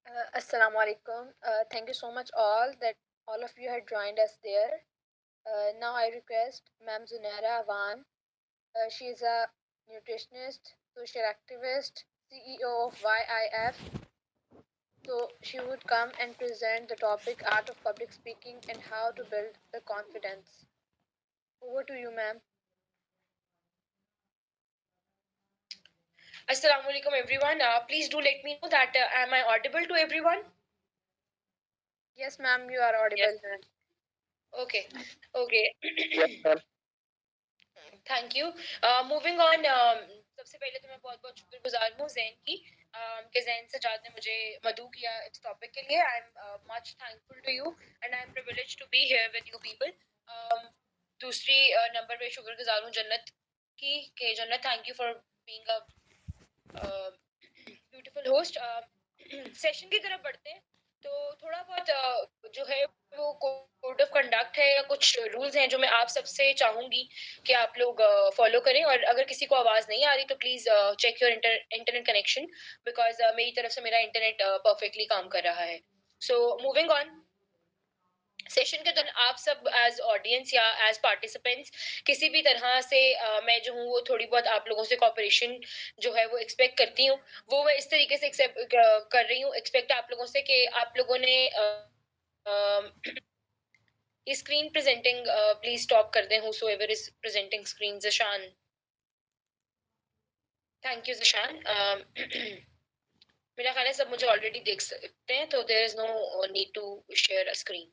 Assalamu alaikum. Thank you so much all of you had joined us there. Now I request Ma'am Zunaira Awan. She is a nutritionist, social activist, CEO of YIF. So she would come and present the topic Art of Public Speaking and how to build the confidence. Over to you, ma'am. Assalamu alaikum everyone. Please do let me know that am I audible to everyone? Yes, ma'am, you are audible. Yes, ma'am. Okay. Okay. Yes, ma'am. Thank you moving on सबसे पहले तो मैं बहुत बहुत शुक्रगुजार हूँ जैन की कि जैन सजाद ने मुझे मदऊ किया इस टॉपिक के लिए I am much thankful to you and I am privileged to be here with you people दूसरी नंबर पे शुक्रगुजार हूँ जन्नत की कि Jannat thank you for being a beautiful host session की तरफ बढ़ते हैं तो थोड़ा बहुत जो है वो कोड ऑफ कंडक्ट है या कुछ रूल्स हैं जो मैं आप सबसे चाहूंगी कि आप लोग फॉलो करें और अगर किसी को आवाज नहीं आ रही तो please check your internet connection because मेरी तरफ से मेरा इंटरनेट परफेक्टली काम कर रहा है सो मूविंग ऑन सेशन के दौरान आप सब एज ऑडियंस या एज पार्टिसिपेंट्स किसी भी तरह से मैं जो हूँ वो थोड़ी बहुत आप लोगों से कॉपरेशन जो है वो एक्सपेक्ट करती हूँ वो मैं इस तरीके से कर रही हूँ एक्सपेक्ट आप लोगों से कि आप लोगों ने ये स्क्रीन प्रेजेंटिंग प्लीज स्टॉप कर दें whosoever is presenting screen Zeeshan thank you Zeeshan मेरा ख्याल है सब मुझे ऑलरेडी देख सकते हैं तो there is no need to share a screen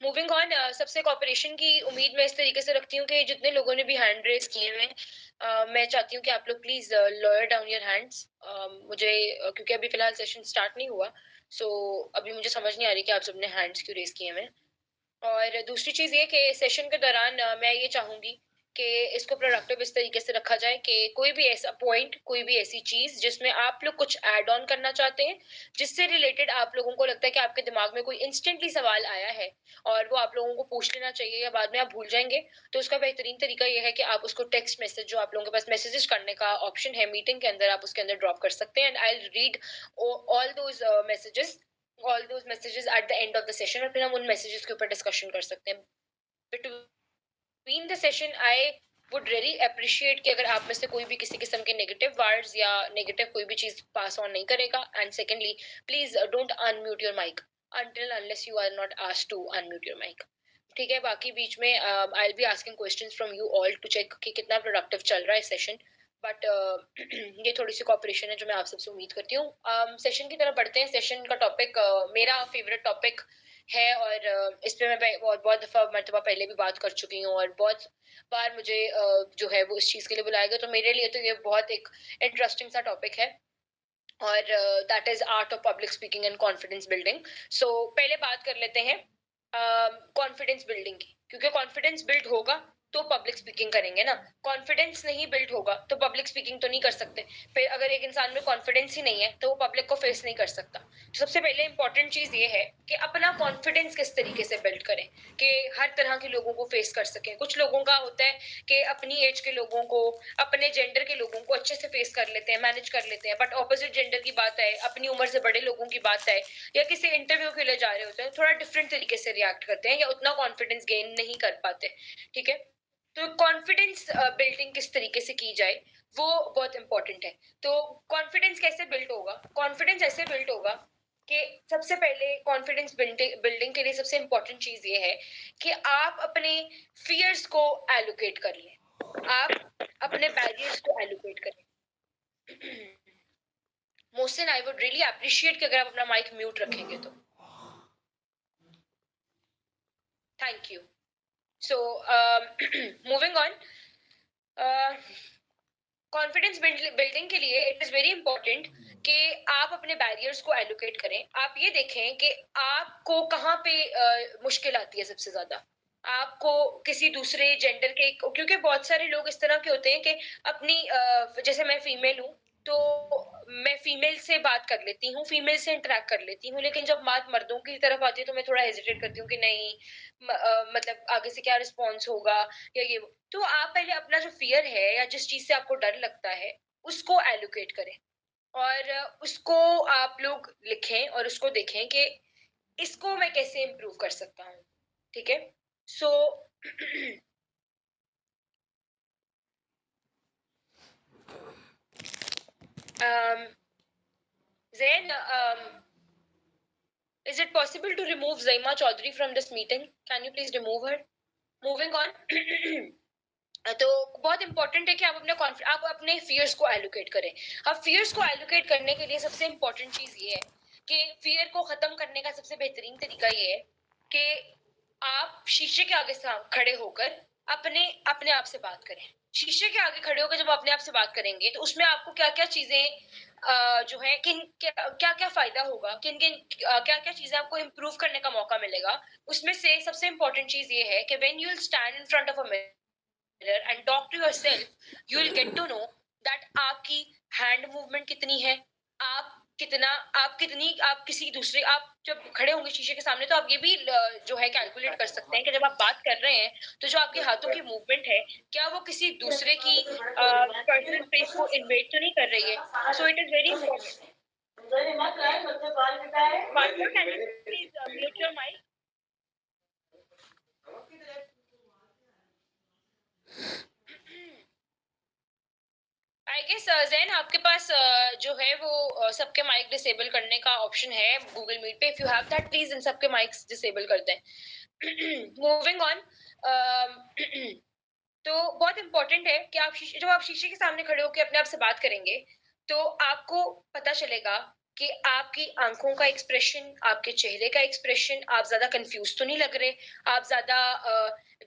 moving on सबसे कॉपरेशन की उम्मीद मैं इस तरीके से रखती हूँ कि जितने लोगों ने भी हैंड रेज किए हुए हैं मैं चाहती हूँ कि आप लोग please lower down your hands मुझे क्योंकि अभी फिलहाल सेशन स्टार्ट नहीं हुआ सो अभी मुझे समझ नहीं आ रही कि आप सबने हैंड्स क्यों रेज किए हुए हैं और दूसरी चीज ये कि सेशन के दौरान मैं ये चाहूंगी कि इसको प्रोडक्टिव इस तरीके से रखा जाए कि कोई भी ऐसा पॉइंट कोई भी ऐसी चीज जिसमें आप लोग कुछ ऐड ऑन करना चाहते हैं जिससे रिलेटेड आप लोगों को लगता है कि आपके दिमाग में कोई इंस्टेंटली सवाल आया है और वो आप लोगों को पूछ लेना चाहिए या बाद में आप भूल जाएंगे तो उसका बेहतरीन तरीका ये है कि आप उसको टेक्स्ट मैसेज जो आप लोगों के पास मैसेजेस करने का ऑप्शन है मीटिंग के अंदर आप उसके अंदर ड्रॉप कर सकते हैं and I read all those messages all those messages at the end of the session और फिर हम उन messages के ऊपर discussion कर सकते हैं between the session I would really appreciate कि अगर आप में से कोई भी किसी किस्म के negative words या negative कोई भी चीज pass on नहीं करेगा and secondly please don't unmute your mic until unless you are not asked to unmute your mic ठीक है बाकी बीच में I'll be asking questions from you all to check कि कितना productive चल रहा है session बट ये थोड़ी सी कॉपरेशन है जो मैं आप सबसे उम्मीद करती हूँ सेशन की तरफ बढ़ते हैं सेशन का टॉपिक मेरा फेवरेट टॉपिक है और इस पे मैं बहुत बहुत दफा मरतबा पहले भी बात कर चुकी हूँ और बहुत बार मुझे जो है वो इस चीज के लिए बुलाया गया तो मेरे लिए तो ये बहुत एक इंटरेस्टिंग सा टॉपिक है और that is art of public speaking and confidence building सो पहले बात कर लेते हैं कॉन्फिडेंस बिल्डिंग की क्योंकि कॉन्फिडेंस बिल्ड होगा तो पब्लिक स्पीकिंग करेंगे ना कॉन्फिडेंस नहीं बिल्ड होगा तो पब्लिक स्पीकिंग तो नहीं कर सकते फिर अगर एक इंसान में कॉन्फिडेंस ही नहीं है तो वो पब्लिक को फेस नहीं कर सकता तो सबसे पहले इंपॉर्टेंट चीज ये है कि अपना कॉन्फिडेंस किस तरीके से बिल्ड करें कि हर तरह के लोगों को फेस कर सकें कुछ लोगों का होता है कि अपनी एज के लोगों को अपने जेंडर के लोगों को अच्छे से फेस कर लेते हैं मैनेज कर लेते हैं बट ऑपोजिट जेंडर की बात है अपनी उम्र से बड़े लोगों की बात है या किसी इंटरव्यू के लिए जा रहे होते हैं थोड़ा डिफरेंट तरीके से रिएक्ट करते हैं या उतना कॉन्फिडेंस गेन नहीं कर पाते ठीक है तो कॉन्फिडेंस बिल्डिंग किस तरीके से की जाए वो बहुत इंपॉर्टेंट है तो कॉन्फिडेंस कैसे बिल्ड होगा कॉन्फिडेंस ऐसे बिल्ड होगा कि सबसे पहले कॉन्फिडेंस बिल्डिंग के लिए सबसे इंपॉर्टेंट चीज ये है कि आप अपने फियर्स को एलोकेट कर लें आप अपने बैरियर्स को एलोकेट करें मोहसिन आई वुड रियली अप्रिशिएट कि अगर आप अपना माइक म्यूट रखेंगे तो thank you so moving on confidence building के लिए इट इज वेरी इंपॉर्टेंट कि आप अपने बैरियर्स को एलोकेट करें आप ये देखें कि आपको कहाँ पे मुश्किल आती है सबसे ज्यादा आपको किसी दूसरे जेंडर के क्योंकि बहुत सारे लोग इस तरह के होते हैं कि अपनी जैसे मैं फीमेल हूँ तो मैं फीमेल से बात कर लेती हूँ फीमेल से इंटरेक्ट कर लेती हूँ लेकिन जब बात मर्दों की तरफ आती है तो मैं थोड़ा हेजिटेट करती हूँ कि नहीं मतलब आगे से क्या रिस्पॉन्स होगा या ये तो आप पहले अपना जो फियर है या जिस चीज से आपको डर लगता है उसको एलोकेट करें और उसको आप लोग लिखें और उसको देखें कि इसको मैं कैसे इम्प्रूव कर सकता हूँ, ठीक है? सो Zain, is it possible to remove Zaima Chaudhary from this meeting? Can you please remove her? Moving on. तो बहुत इंपॉर्टेंट है कि आप अपने फियर्स को एलोकेट करें. अब फियर्स को एलोकेट करने के लिए सबसे इंपॉर्टेंट चीज ये है कि फियर को खत्म करने का सबसे बेहतरीन तरीका ये है कि आप शीशे के आगे खड़े होकर अपने अपने आप से बात करें. शीशे के आगे खड़े होकर जब अपने आप से बात करेंगे तो उसमें आपको क्या क्या चीजें जो है किन क्या क्या फायदा होगा, किन किन क्या क्या चीजें आपको इम्प्रूव करने का मौका मिलेगा. उसमें से सबसे इंपॉर्टेंट चीज ये है कि when you will stand in front of a mirror and talk to yourself, you will get to know that आपकी हैंड मूवमेंट कितनी है, आप किसी दूसरे, आप जब खड़े होंगे शीशे के सामने तो आप ये भी जो है कैलकुलेट कर सकते हैं कि जब आप बात कर रहे हैं तो जो आपके हाथों की मूवमेंट है क्या वो किसी दूसरे की पर्सनल स्पेस को इन्वेड तो नहीं कर रही है. So it is very important. Please mute your mic. I guess Jain आपके पास जो है वो सबके माइक डिसेबल करने का ऑप्शन है गूगल मीट पे. If you have that please इन सबके माइक्स डिसेबल कर दें. Moving on. तो बहुत इंपॉर्टेंट है कि जब आप शीशे के सामने खड़े होकर अपने आप से बात करेंगे तो आपको पता चलेगा कि आपकी आंखों का एक्सप्रेशन, आपके चेहरे का एक्सप्रेशन, आप ज्यादा कंफ्यूज तो नहीं लग रहे, आप ज्यादा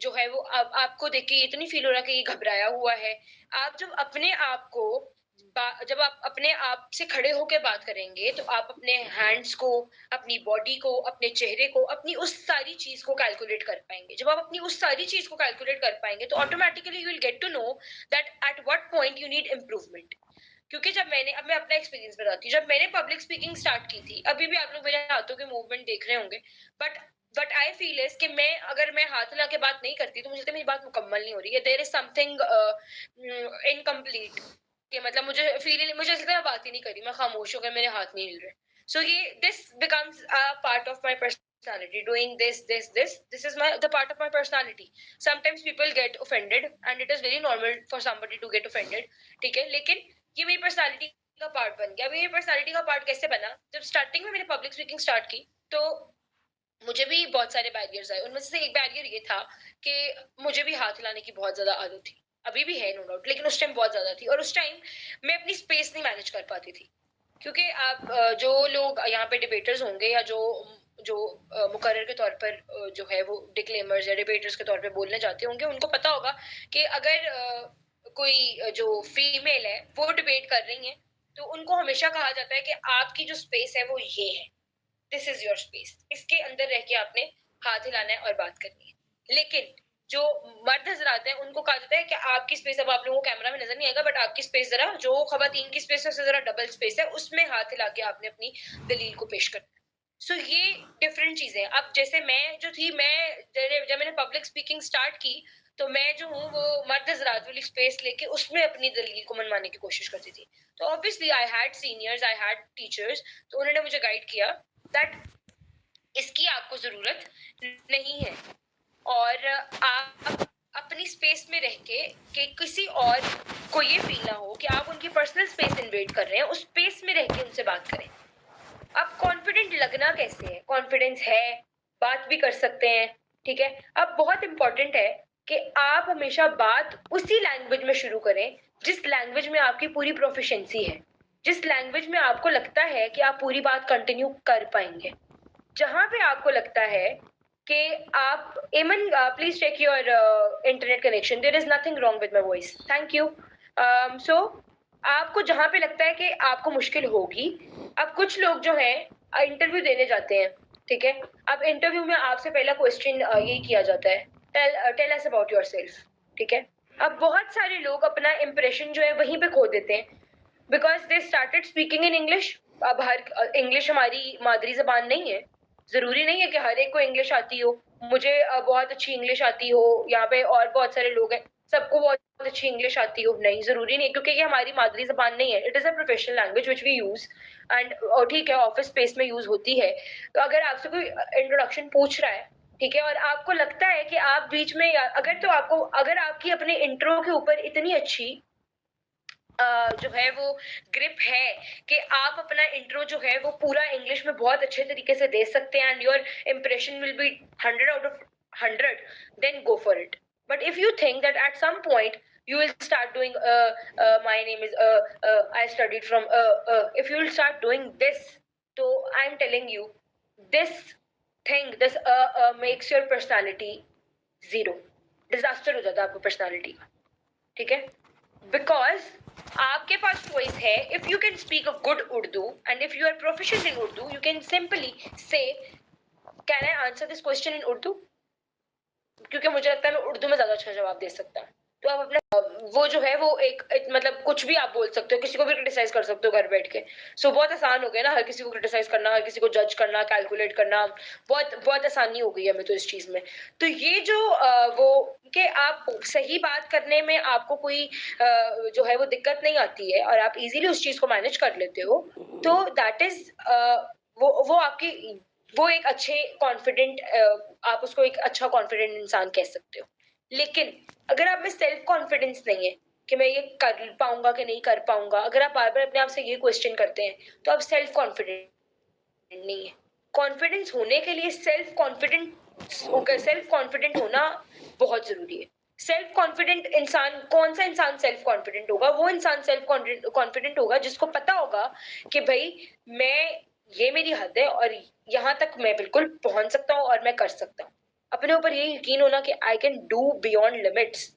जो है वो आपको देख के ये तो नहीं फील हो रहा कि ये घबराया हुआ है. आप जब आप अपने आप से खड़े होकर बात करेंगे तो आप अपने हैंड्स को, अपनी बॉडी को, अपने चेहरे को, अपनी उस सारी चीज को कैलकुलेट कर पाएंगे. जब आप अपनी उस सारी चीज को कैलकुलेट कर पाएंगे तो automatically you will get to know that at what point you need improvement. क्योंकि अब मैं अपना एक्सपीरियंस बताती हूँ. जब मैंने पब्लिक स्पीकिंग स्टार्ट की थी, अभी भी आप लोग मेरे हाथों के मूवमेंट देख रहे होंगे, बट आई फील इज कि अगर मैं हाथ हिला के बात नहीं करती तो मुझे लगता है मेरी बात मुकम्मल नहीं हो रही है. There is something incomplete. कि मतलब मुझे लगता है बात ही नहीं करी, मैं खामोश हो गई, मेरे हाथ नहीं हिल रहे. सो ये this becomes a part of my personality. Doing this is the part of my personality. Sometimes people get offended and it is very normal for somebody to get offended. ठीक है, लेकिन ये मेरी पर्सनालिटी का पार्ट बन गया. मेरी personality का पार्ट कैसे बना? जब स्टार्टिंग में मैंने पब्लिक स्पीकिंग स्टार्ट की तो मुझे भी बहुत सारे बैरियर्स आए. उनमें से एक बैरियर ये था कि मुझे भी हाथ हिलाने की बहुत ज्यादा आदत थी. अभी भी है नो डाउट, लेकिन उस टाइम बहुत ज्यादा थी. और उस टाइम मैं अपनी स्पेस नहीं मैनेज कर पाती थी. क्योंकि आप जो लोग यहाँ पे डिबेटर्स होंगे या जो जो मुकर्रर के तौर पर जो है वो डिक्लेमर्स या डिबेटर्स के तौर पे बोलने जाते होंगे, उनको पता होगा कि अगर कोई जो फीमेल है वो डिबेट कर रही है तो उनको हमेशा कहा जाता है कि आपकी जो स्पेस है वो ये है, दिस इज योर स्पेस, इसके अंदर रह के आपने हाथ हिलाना है और बात करनी है. लेकिन जो मर्द हजरात हैं उनको कहा जाता है कि आपकी स्पेस, अब आप लोगों को कैमरा में नजर नहीं आएगा बट आपकी स्पेस जरा जो खवातीन की स्पेस है उससे जरा डबल स्पेस है, उसमें हाथ हिला के आपने अपनी दलील को पेश करना है. सो ये डिफरेंट चीजें हैं. अब जैसे मैं जो थी, जब मैंने पब्लिक स्पीकिंग स्टार्ट की तो मैं जो हूँ वो मर्द हजरात वाली स्पेस लेके उसमें अपनी दलील को मनवाने की कोशिश करती थी. तो obviously I had seniors, I had teachers, तो उन्होंने मुझे गाइड किया दैट इसकी आपको जरूरत नहीं है. और आप अपनी स्पेस में रह के किसी और को ये फील ना हो कि आप उनकी पर्सनल स्पेस इन्वेड कर रहे हैं, उस स्पेस में रह के उनसे बात करें. अब कॉन्फिडेंट लगना कैसे है? कॉन्फिडेंस है, बात भी कर सकते हैं, ठीक है. अब बहुत इंपॉर्टेंट है कि आप हमेशा बात उसी लैंग्वेज में शुरू करें जिस लैंग्वेज में आपकी पूरी प्रोफिशिएंसी है, जिस लैंग्वेज में आपको लगता है कि आप पूरी बात कंटिन्यू कर पाएंगे. जहां पे आपको लगता है कि आप Aman please check your internet connection, there is nothing wrong with my voice, thank you. So आपको जहां पे लगता है कि आपको मुश्किल होगी, अब कुछ लोग जो है इंटरव्यू देने जाते हैं, ठीक है. अब इंटरव्यू में आपसे पहला क्वेश्चन यही किया जाता है, टेल अस अबाउट योरसेल्फ, ठीक है. अब बहुत सारे लोग अपना इंप्रेशन जो है वहीं पे खो देते हैं because they started speaking in English. अब हर इंग्लिश हमारी मादरी जबान नहीं है, जरूरी नहीं है कि हर एक को इंग्लिश आती हो. मुझे बहुत अच्छी इंग्लिश आती हो, यहाँ पे और बहुत सारे लोग हैं सबको बहुत अच्छी इंग्लिश आती हो, नहीं जरूरी नहीं, क्योंकि ये हमारी मादरी जबान नहीं है। It is a professional language which we use and ठीक है ऑफिस स्पेस में यूज होती है। तो अगर आपसे कोई इंट्रोडक्शन पूछ रहा है, ठीक है, और आपको लगता है कि आप बीच में अगर आपकी अपने इंट्रो के ऊपर इतनी अच्छी जो है वो ग्रिप है कि आप अपना इंट्रो जो है वो पूरा इंग्लिश में बहुत अच्छे तरीके से दे सकते हैं and your impression will be 100 out of 100, then go for it. But if you think that at some point you will start doing my name is I studied from if you will start doing this, so I'm telling you this this makes your personality zero, disaster हो जाता है आपको personality का, ठीक है। Because आपके पास choice है, if you can speak a good Urdu and if you are proficient in Urdu you can simply say can I answer this question in Urdu, क्योंकि मुझे लगता है मैं उर्दू में ज्यादा अच्छा जवाब दे सकता हूँ। तो आप अपना वो जो है वो एक मतलब कुछ भी आप बोल सकते हो, किसी को भी क्रिटिसाइज कर सकते हो घर बैठ के। सो बहुत आसान हो गया ना, हर किसी को क्रिटिसाइज करना, हर किसी को जज करना, कैलकुलेट करना, बहुत बहुत आसानी हो गई है हमें तो इस चीज में। तो ये जो वो कि आप सही बात करने में आपको कोई जो है वो दिक्कत नहीं आती है और आप इजीली उस चीज को मैनेज कर लेते हो, तो दैट इज वो आपकी वो एक अच्छे कॉन्फिडेंट आप उसको एक अच्छा कॉन्फिडेंट इंसान कह सकते हो। लेकिन अगर आप में सेल्फ कॉन्फिडेंस नहीं है कि मैं ये कर पाऊंगा कि नहीं कर पाऊंगा, अगर आप बार बार अपने आप से ये क्वेश्चन करते हैं, तो आप सेल्फ कॉन्फिडेंट नहीं है। कॉन्फिडेंस होने के लिए सेल्फ कॉन्फिडेंट होना बहुत जरूरी है। सेल्फ कॉन्फिडेंट इंसान, कौन सा इंसान सेल्फ कॉन्फिडेंट होगा? वो इंसान सेल्फ कॉन्फिडेंट होगा जिसको पता होगा कि भाई मैं ये मेरी हद है और यहाँ तक मैं बिल्कुल पहुंच सकता हूँ और मैं कर सकता हूँ। अपने ऊपर ये यकीन होना कि I can do beyond limits,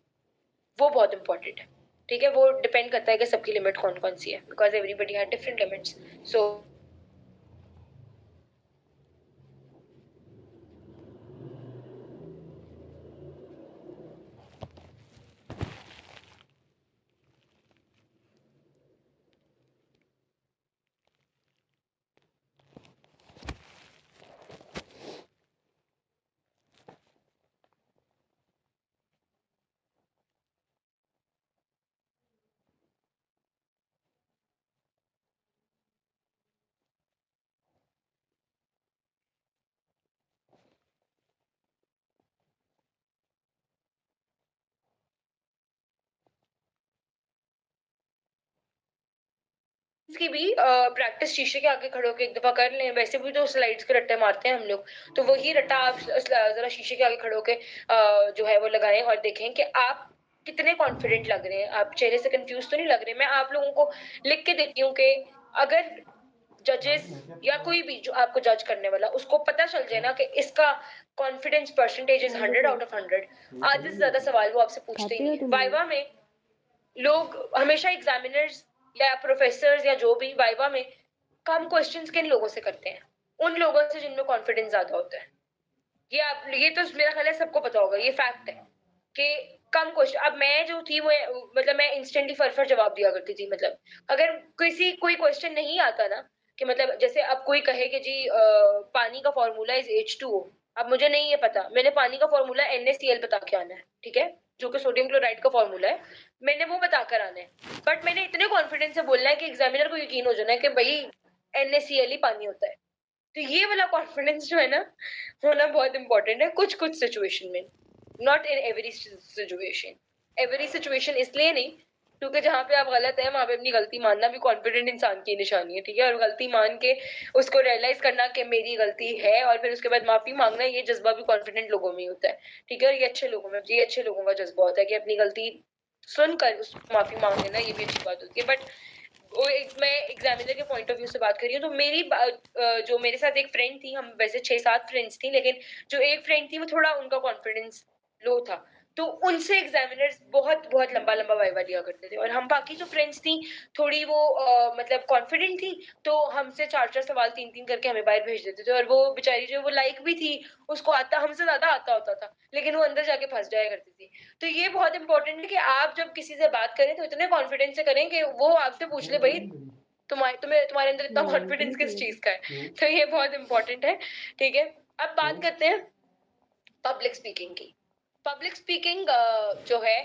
वो बहुत इंपॉर्टेंट है, ठीक है। वो डिपेंड करता है कि सबकी लिमिट कौन कौन सी है, because everybody have different limits. So की भी प्रैक्टिस शीशे के आगे खड़े होकर एक दफा कर लें। वैसे भी तो स्लाइड्स के रट्टे मारते हैं हम लोग, तो वही रट्टा आप जरा शीशे के आगे खड़े होकर जो है वो लगाएं और देखें कि आप कितने कॉन्फिडेंट लग रहे हैं, आप चेहरे से कंफ्यूज तो नहीं लग रहे। मैं आप लोगों को लिख के देती हूँ कि अगर जजेस या कोई भी जो आपको जज करने वाला, उसको पता चल जाए ना कि इसका confidence percentage is 100 out of 100, आधे से ज्यादा सवाल वो आपसे पूछते ही नहीं है। वाइवा में लोग हमेशा एग्जामिनर्स या प्रोफेसर्स या जो भी वाइवा में कम क्वेश्चंस किन लोगों से करते हैं? उन लोगों से जिनमें कॉन्फिडेंस ज्यादा होता है। ये तो मेरा ख्याल है सबको पता होगा, ये फैक्ट है कि कम क्वेश्चन। अब मैं जो थी वो मतलब मैं इंस्टेंटली फर जवाब दिया करती थी। मतलब अगर कोई क्वेश्चन नहीं आता ना, कि मतलब जैसे अब कोई कहे कि जी पानी का फॉर्मूला इज H2O, अब मुझे नहीं ये पता, मैंने पानी का फॉर्मूला NaCl बता के आना है, ठीक है, जो कि सोडियम क्लोराइड का फॉर्मूला है, मैंने वो बता कर आना है। बट मैंने इतने कॉन्फिडेंस से बोलना है कि एग्जामिनर को यकीन हो जाना है कि भाई NaCl ही पानी होता है। तो ये वाला कॉन्फिडेंस जो है ना, होना बहुत इंपॉर्टेंट है कुछ कुछ सिचुएशन में, not in every situation. Every situation इसलिए नहीं क्योंकि जहां पे आप गलत है वहां पे अपनी गलती मानना भी कॉन्फिडेंट इंसान की निशानी है, ठीक है। और गलती मान के उसको रियलाइज करना कि मेरी गलती है और फिर उसके बाद माफी मांगना, ये जज्बा भी कॉन्फिडेंट लोगों में ही होता है, ठीक है। और ये अच्छे लोगों का जज्बा होता है कि अपनी गलती सुनकर उस माफी मांग लेना, ये भी अच्छी बात होती है। बट मैं एग्जामिनर के पॉइंट ऑफ व्यू से बात कर रही हूँ, तो जो मेरे साथ एक फ्रेंड थी, हम वैसे 6-7 फ्रेंड्स थी, लेकिन जो एक फ्रेंड थी वो थोड़ा उनका कॉन्फिडेंस लो था, तो उनसे एग्जामिनर्स बहुत बहुत लंबा लंबा वाइवा लिया करते थे। और हम बाकी जो फ्रेंड्स थी थोड़ी वो मतलब कॉन्फिडेंट थी, तो हमसे 4-4 सवाल 3-3 करके हमें बाहर भेज देते थे। और वो बेचारी जो वो लाइक भी थी, उसको आता हमसे ज्यादा आता होता था, लेकिन वो अंदर जाके फंस जाया करती थी। तो ये बहुत इंपॉर्टेंट है कि आप जब किसी से बात करें तो इतने कॉन्फिडेंस से करें कि वो आपसे पूछ ले भाई तुम्हारे अंदर इतना कॉन्फिडेंस किस चीज का है। तो ये बहुत इंपॉर्टेंट है, ठीक है। अब बात करते हैं पब्लिक स्पीकिंग की। पब्लिक स्पीकिंग जो है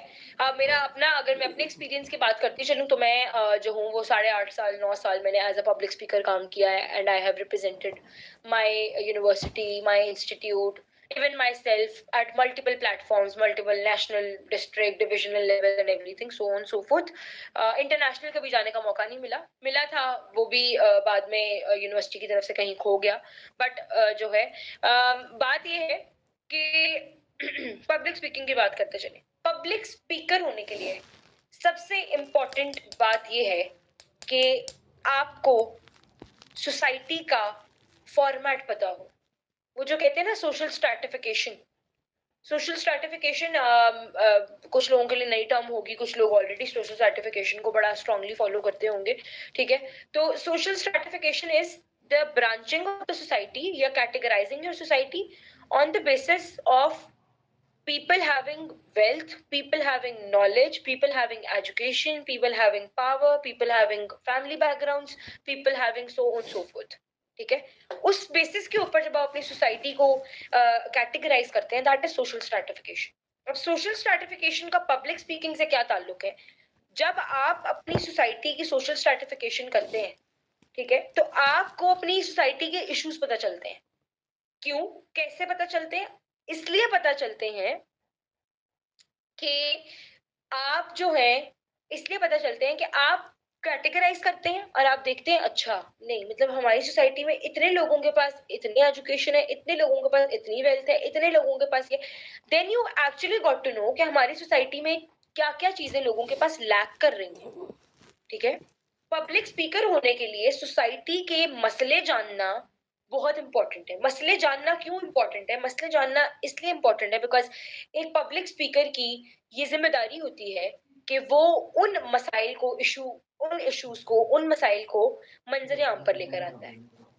मेरा अपना, अगर मैं अपने एक्सपीरियंस की बात करती चलूँ तो मैं जो हूँ वो 8.5 साल 9 साल मैंने एज अ पब्लिक स्पीकर काम किया है and I have represented my university, my institute, even myself at multiple platforms, multiple national, district, divisional level and everything, so on so forth. International कभी जाने का मौका नहीं मिला, मिला था वो भी बाद में यूनिवर्सिटी की तरफ से कहीं खो गया, बट जो है बात ये है कि पब्लिक स्पीकिंग की बात करते चले। पब्लिक स्पीकर होने के लिए सबसे इम्पोर्टेंट बात ये है कि आपको सोसाइटी का फॉर्मेट पता हो। वो जो कहते हैं ना सोशल स्ट्रैटिफिकेशन, सोशल स्ट्रैटिफिकेशन कुछ लोगों के लिए नई टर्म होगी, कुछ लोग ऑलरेडी सोशल स्ट्रैटिफिकेशन को बड़ा स्ट्रांगली फॉलो करते होंगे, ठीक है। तो social stratification is the branching of the society या categorising your society on the basis of people having wealth, people having knowledge, people having education, people having power, people having family backgrounds, people having so on so forth. ठीक है, उस basis के ऊपर जब आप अपनी society को categorise करते हैं, दैट इज सोशल स्ट्रैटिफिकेशन। अब सोशल स्ट्रैटिफिकेशन का पब्लिक स्पीकिंग से क्या ताल्लुक है? जब आप अपनी सोसाइटी की सोशल स्ट्रैटिफिकेशन करते हैं, ठीक है, तो आपको अपनी सोसाइटी के इश्यूज पता चलते हैं। क्यों, कैसे पता चलते हैं? इसलिए पता चलते हैं कि आप जो है, इसलिए पता चलते हैं कि आप कैटेगराइज करते हैं और आप देखते हैं अच्छा नहीं, मतलब हमारी सोसाइटी में इतने लोगों के पास इतनी एजुकेशन है, इतने लोगों के पास इतनी वेल्थ है, इतने लोगों के पास ये, then you actually got to know कि हमारी सोसाइटी में क्या क्या चीजें लोगों के पास लैक कर रही हैं, ठीक है। पब्लिक स्पीकर होने के लिए सोसाइटी के मसले जानना बहुत इंपॉर्टेंट है। मसले जानना क्यों इंपॉर्टेंट है? मसले जानना इसलिए इंपॉर्टेंट है बिकॉज एक पब्लिक स्पीकर की ये जिम्मेदारी होती है कि वो उन मसाइल को उन इश्यूज को, उन मसाइल को मंजर आम पर लेकर आता है।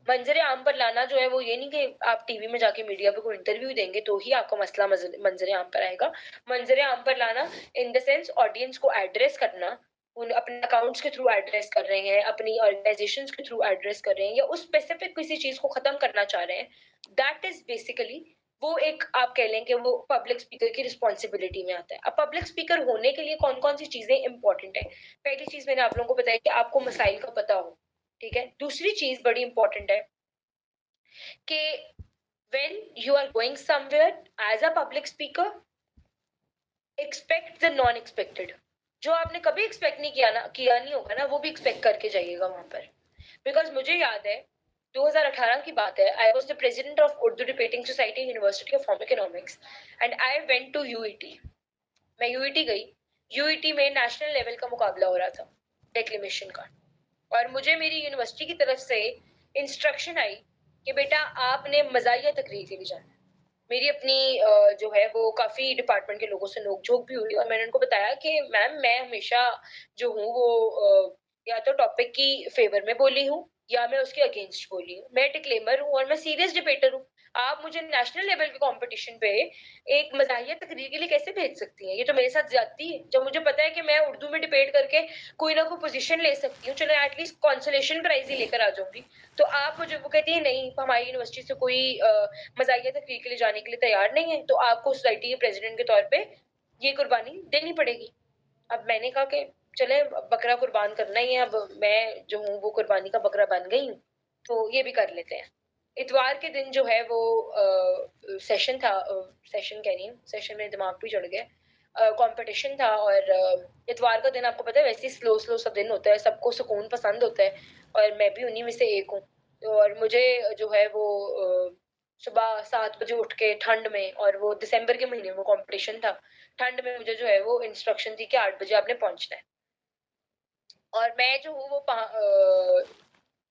मंजर आम पर लाना जो है वो ये नहीं कि आप टीवी में जाके मीडिया पे कोई इंटरव्यू देंगे तो ही आपका मसला मंजर आम पर आएगा। मंजर आम पर लाना इन द सेंस ऑडियंस को एड्रेस करना, उन अपने अकाउंट्स के थ्रू एड्रेस कर रहे हैं, अपनी ऑर्गेनाइजेशंस के थ्रू एड्रेस कर रहे हैं, या उस स्पेसिफिक किसी चीज को खत्म करना चाह रहे हैं, दैट इज बेसिकली वो एक आप कह लें कि वो पब्लिक स्पीकर की रिस्पॉन्सिबिलिटी में आता है। अब पब्लिक स्पीकर होने के लिए कौन कौन सी चीजें इंपॉर्टेंट है? पहली चीज मैंने आप लोगों को बताया कि आपको मसाइल का पता हो, ठीक है। दूसरी चीज बड़ी इंपॉर्टेंट है कि when you are going somewhere as a public speaker, expect the non expected। जो आपने कभी एक्सपेक्ट नहीं किया नहीं होगा ना, वो भी एक्सपेक्ट करके जाइएगा वहां पर। बिकॉज मुझे याद है 2018 की बात है, I was the president of Urdu debating society university of home economics and I went to UET. मैं यूईटी गई। यूईटी में नेशनल लेवल का मुकाबला हो रहा था डेक्लेमेशन का, और मुझे मेरी यूनिवर्सिटी की तरफ से इंस्ट्रक्शन आई कि बेटा आपने मजाहिया तकरीर के लिए जाना। मेरी अपनी जो है वो काफी डिपार्टमेंट के लोगों से नोकझोंक भी हुई और मैंने उनको बताया कि मैम मैं हमेशा जो हूँ वो या तो टॉपिक की फेवर में बोली हूँ या मैं उसके अगेंस्ट बोली हूँ। मैं डिक्लेमर हूँ और मैं सीरियस डिबेटर हूँ। आप मुझे नेशनल लेवल के कंपटीशन पे एक मजाहिया तकरीर के लिए कैसे भेज सकती हैं? ये तो मेरे साथ ज्यादती है। जब मुझे पता है कि मैं उर्दू में डिबेट करके कोई ना कोई पोजीशन ले सकती हूँ, चलो एटलीस्ट कंसोलेशन प्राइज ही लेकर आ जाऊंगी, तो आप मुझे वो कहती है नहीं, हमारी यूनिवर्सिटी से कोई मजाहिया तकरीर के लिए जाने के लिए तैयार नहीं है, तो आपको सोसाइटी के प्रेसिडेंट के तौर पे ये कुर्बानी देनी पड़ेगी। अब मैंने कहा कि चले बकरा कुर्बान करना ही है, अब मैं जो हूँ वो कुर्बानी का बकरा बन गई हूँ, तो ये भी कर लेते हैं। इतवार के दिन जो है वो सेशन था, सेशन कह रही हूँ, सेशन में दिमाग भी चढ़ गया, कंपटीशन था। और इतवार का दिन आपको पता है वैसे ही स्लो स्लो सा दिन होता है, सबको सुकून पसंद होता है और मैं भी उन्हीं में से एक हूँ। और मुझे जो है वो सुबह 7 बजे उठ के ठंड में, और वो दिसंबर के महीने में कंपटीशन था, ठंड में मुझे जो है वो इंस्ट्रक्शन थी कि 8 बजे आपने पहुंचना है। और मैं जो हूँ वो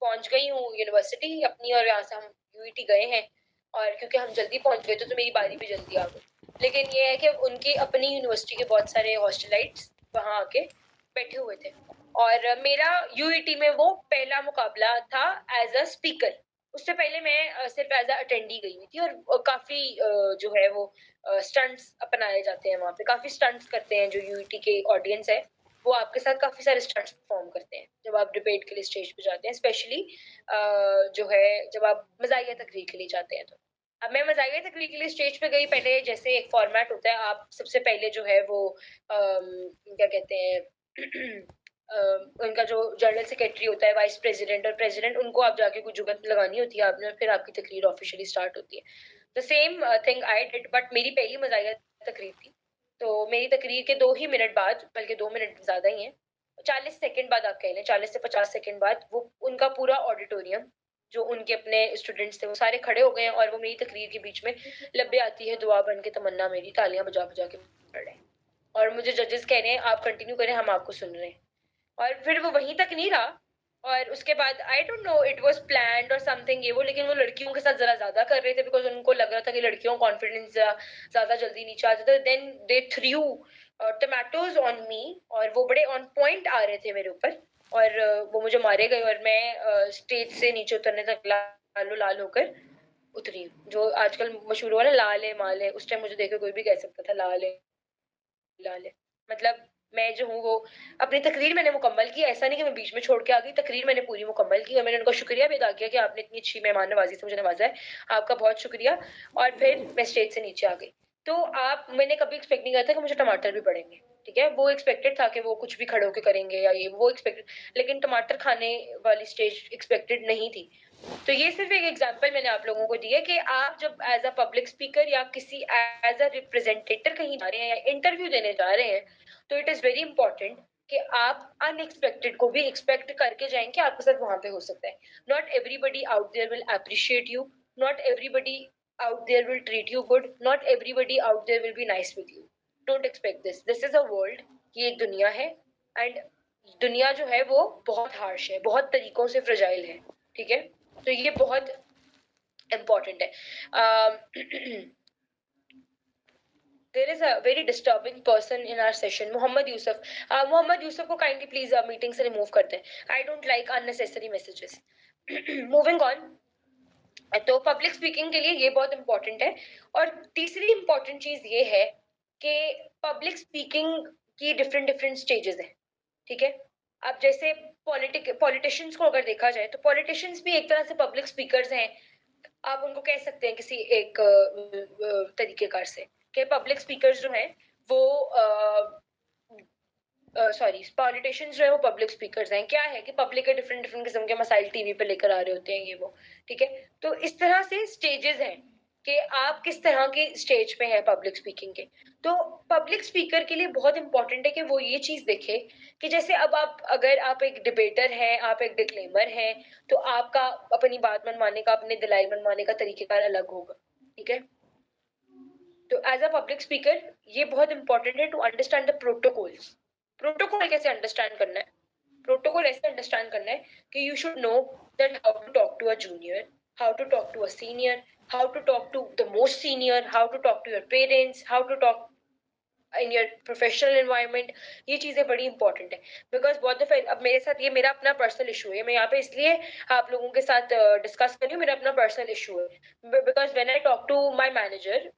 पहुंच गई हूँ यूनिवर्सिटी अपनी, और यहाँ से हम यूईटी गए हैं, और क्योंकि हम जल्दी पहुंच गए तो मेरी बारी भी जल्दी आ गई। लेकिन ये है कि उनकी अपनी यूनिवर्सिटी के बहुत सारे हॉस्टलाइट्स वहां आके बैठे हुए थे, और मेरा यूईटी में वो पहला मुकाबला था एज अ स्पीकर। उससे पहले मैं सिर्फ एज अ अटेंडी गई हुई थी, और काफी जो है वो स्टंट्स अपनाए जाते हैं वहां पे, काफी स्टंट्स करते हैं जो यूईटी के ऑडियंस है, वो आपके साथ काफी सारे स्टंट्स परफॉर्म करते हैं जब आप डिबेट के लिए स्टेज पे जाते हैं, स्पेशली जो है जब आप मजाहिया तकरीर के लिए जाते हैं। तो अब मैं मज़ाहिया तकरीर के लिए स्टेज पे गई, पहले जैसे एक फॉर्मेट होता है, आप सबसे पहले जो है वो क्या कहते हैं उनका जो जनरल सेक्रेटरी होता है, वाइस प्रेसिडेंट और प्रेसिडेंट, उनको आप जाके कुछ जुगत लगानी होती है आपने, फिर आपकी तकरीर ऑफिशियली स्टार्ट होती है। The same thing I did, but मेरी पहली मज़ाहिया तकरीर थी। तो मेरी तकरीर के 2 ही मिनट बाद, बल्कि 2 मिनट ज़्यादा ही हैं, 40 सेकंड बाद आप कह लें, 40 से 50 सेकंड बाद वो उनका पूरा ऑडिटोरियम, जो उनके अपने स्टूडेंट्स थे, वो सारे खड़े हो गए हैं और वो मेरी तकरीर के बीच में लब्बे आती है दुआ बन के तमन्ना मेरी, तालियां बजा बजा के पढ़ रहे हैं। और मुझे जजेस कह रहे हैं आप कंटिन्यू करें, हम आपको सुन रहे हैं। और फिर वो वहीं तक नहीं रहा, और उसके बाद आई don't no it was planned और समथिंग ये वो, लेकिन वो लड़कियों के साथ जरा ज्यादा कर रहे थे, बिकॉज उनको लग रहा था कि लड़कियों का कॉन्फिडेंस ज्यादा जल्दी नीचे आ जाता है। Then they threw tomatoes on me, और वो बड़े ऑन पॉइंट आ रहे थे मेरे ऊपर, और वो मुझे मारे गए, और मैं स्टेज से नीचे उतरने तक लालो लाल होकर उतरी, जो आजकल मशहूर हुआ ना लाल है माल है, उस टाइम मुझे देखे कोई भी कह सकता था लाल है लाल है। मतलब मैं जो हूँ वो अपनी तकरीर मैंने मुकम्मल की, ऐसा नहीं कि मैं बीच में छोड़ के आ गई, तकरीर मैंने पूरी मुकम्मल की, और मैंने उनका शुक्रिया भी अदा किया कि आपने इतनी अच्छी मेहमान नवाजी से मुझे नवाजा है, आपका बहुत शुक्रिया। और फिर मैं स्टेज से नीचे आ गई। तो आप, मैंने कभी एक्सपेक्ट नहीं किया था कि मुझे टमाटर भी पड़ेंगे, ठीक है, वो एक्सपेक्टेड था कि वो कुछ भी खड़े होके करेंगे या ये वो एक्सपेक्टेड, लेकिन टमाटर खाने वाली स्टेज एक्सपेक्टेड नहीं थी। तो ये सिर्फ एक एग्जांपल मैंने आप लोगों को दी है कि आप जब एज अ पब्लिक स्पीकर या किसी एज अ रिप्रेजेंटेटर कहीं जा रहे हैं या इंटरव्यू देने जा रहे हैं, तो इट इज वेरी इंपॉर्टेंट कि आप अनएक्सपेक्टेड को भी एक्सपेक्ट करके जाएं कि आपके साथ वहां पे हो सकता है। Not everybody out there will appreciate you, not everybody out there will treat you good, not everybody out there will be nice with you. Don't expect this, this is a world, ये एक दुनिया है, and दुनिया जो है वो बहुत harsh है, बहुत तरीकों से फ्रजाइल है, ठीक है। तो ये बहुत इम्पोर्टेंट है। There is a very disturbing person in our session, Mohammed Yusuf. Mohammed Yusuf को kindly please मीटिंग से रिमूव करते हैं। I don't like unnecessary messages. Moving on. तो पब्लिक स्पीकिंग के लिए ये बहुत इंपॉर्टेंट है। और तीसरी इंपॉर्टेंट चीज ये है कि पब्लिक स्पीकिंग की डिफरेंट डिफरेंट स्टेजेस हैं, ठीक है। अब जैसे पॉलिटिशियंस को अगर देखा जाए, तो पॉलिटिशियंस भी एक तरह से पब्लिक स्पीकर्स हैं, आप उनको कह सकते हैं किसी एक तरीकेकार से, कि पब्लिक स्पीकर्स जो हैं वो सॉरी पॉलिटिशियंस जो है वो पब्लिक स्पीकर्स हैं। क्या है कि पब्लिक के डिफरेंट डिफरेंट किस्म के मसाइल टीवी पे लेकर आ रहे होते हैं ये वो, ठीक है। तो इस तरह से स्टेजेस हैं कि आप किस तरह की स्टेज पे हैं पब्लिक स्पीकिंग के। तो पब्लिक स्पीकर के लिए बहुत इंपॉर्टेंट है कि वो ये चीज देखे कि जैसे अब आप, अगर आप एक डिबेटर हैं, आप एक डिक्लेमर हैं, तो आपका अपनी बात मनवाने का, अपने दलाइल मनवाने का तरीकेकार अलग होगा, ठीक है। तो एज अ पब्लिक स्पीकर ये बहुत इंपॉर्टेंट है to understand the protocols. Protocol कैसे अंडरस्टैंड करना है? प्रोटोकॉल ऐसे अंडरस्टैंड करना है कि you should know that how to talk to a junior, how to talk to a senior, how to talk to the most senior, how to talk to your parents, how to talk in your professional environment. ये चीजें बड़ी important है, because बहुत दफे अब मेरे साथ ये मेरा अपना पर्सनल इशू है, मैं यहाँ पे इसलिए आप लोगों के साथ डिस्कस कर रही हूँ, मेरा अपना पर्सनल इशू है। Because when I talk to my manager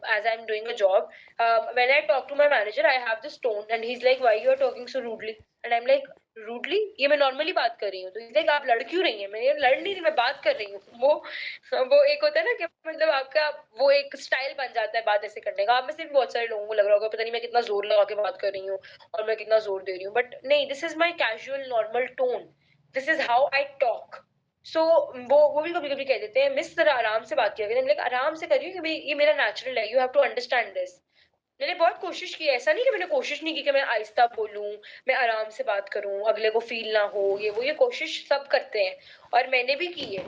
as I am doing a job, when I talk to my manager I have this tone and he is like why you are talking so rudely, and I am like rudely, ये मैं normally बात कर रही हूँ, तो like आप लड़ क्यों रही हैं? मैं लड़ नहीं रही, मैं बात कर रही हूँ। वो एक होता है ना कि मतलब आपका वो एक स्टाइल बन जाता है बात ऐसे करने का। आप में से भी बहुत सारे लोगों को लग रहा होगा पता नहीं मैं कितना जोर लगा के बात कर रही हूँ और मैं कितना जोर दे रही हूँ, बट नहीं, this is my casual normal tone, this is how I talk. So वो भी कभी कभी कह देते हैं मिस जरा आराम से बात किया करें, लाइक आराम से करिए कि भाई ये मेरा नेचुरल है, you have to understand this. मैंने बहुत कोशिश की, ऐसा नहीं कि मैंने कोशिश नहीं की कि मैं आहिस्ता बोलूं, मैं आराम से बात करूं, अगले को फील ना हो, ये वो, ये कोशिश सब करते हैं और मैंने भी की है,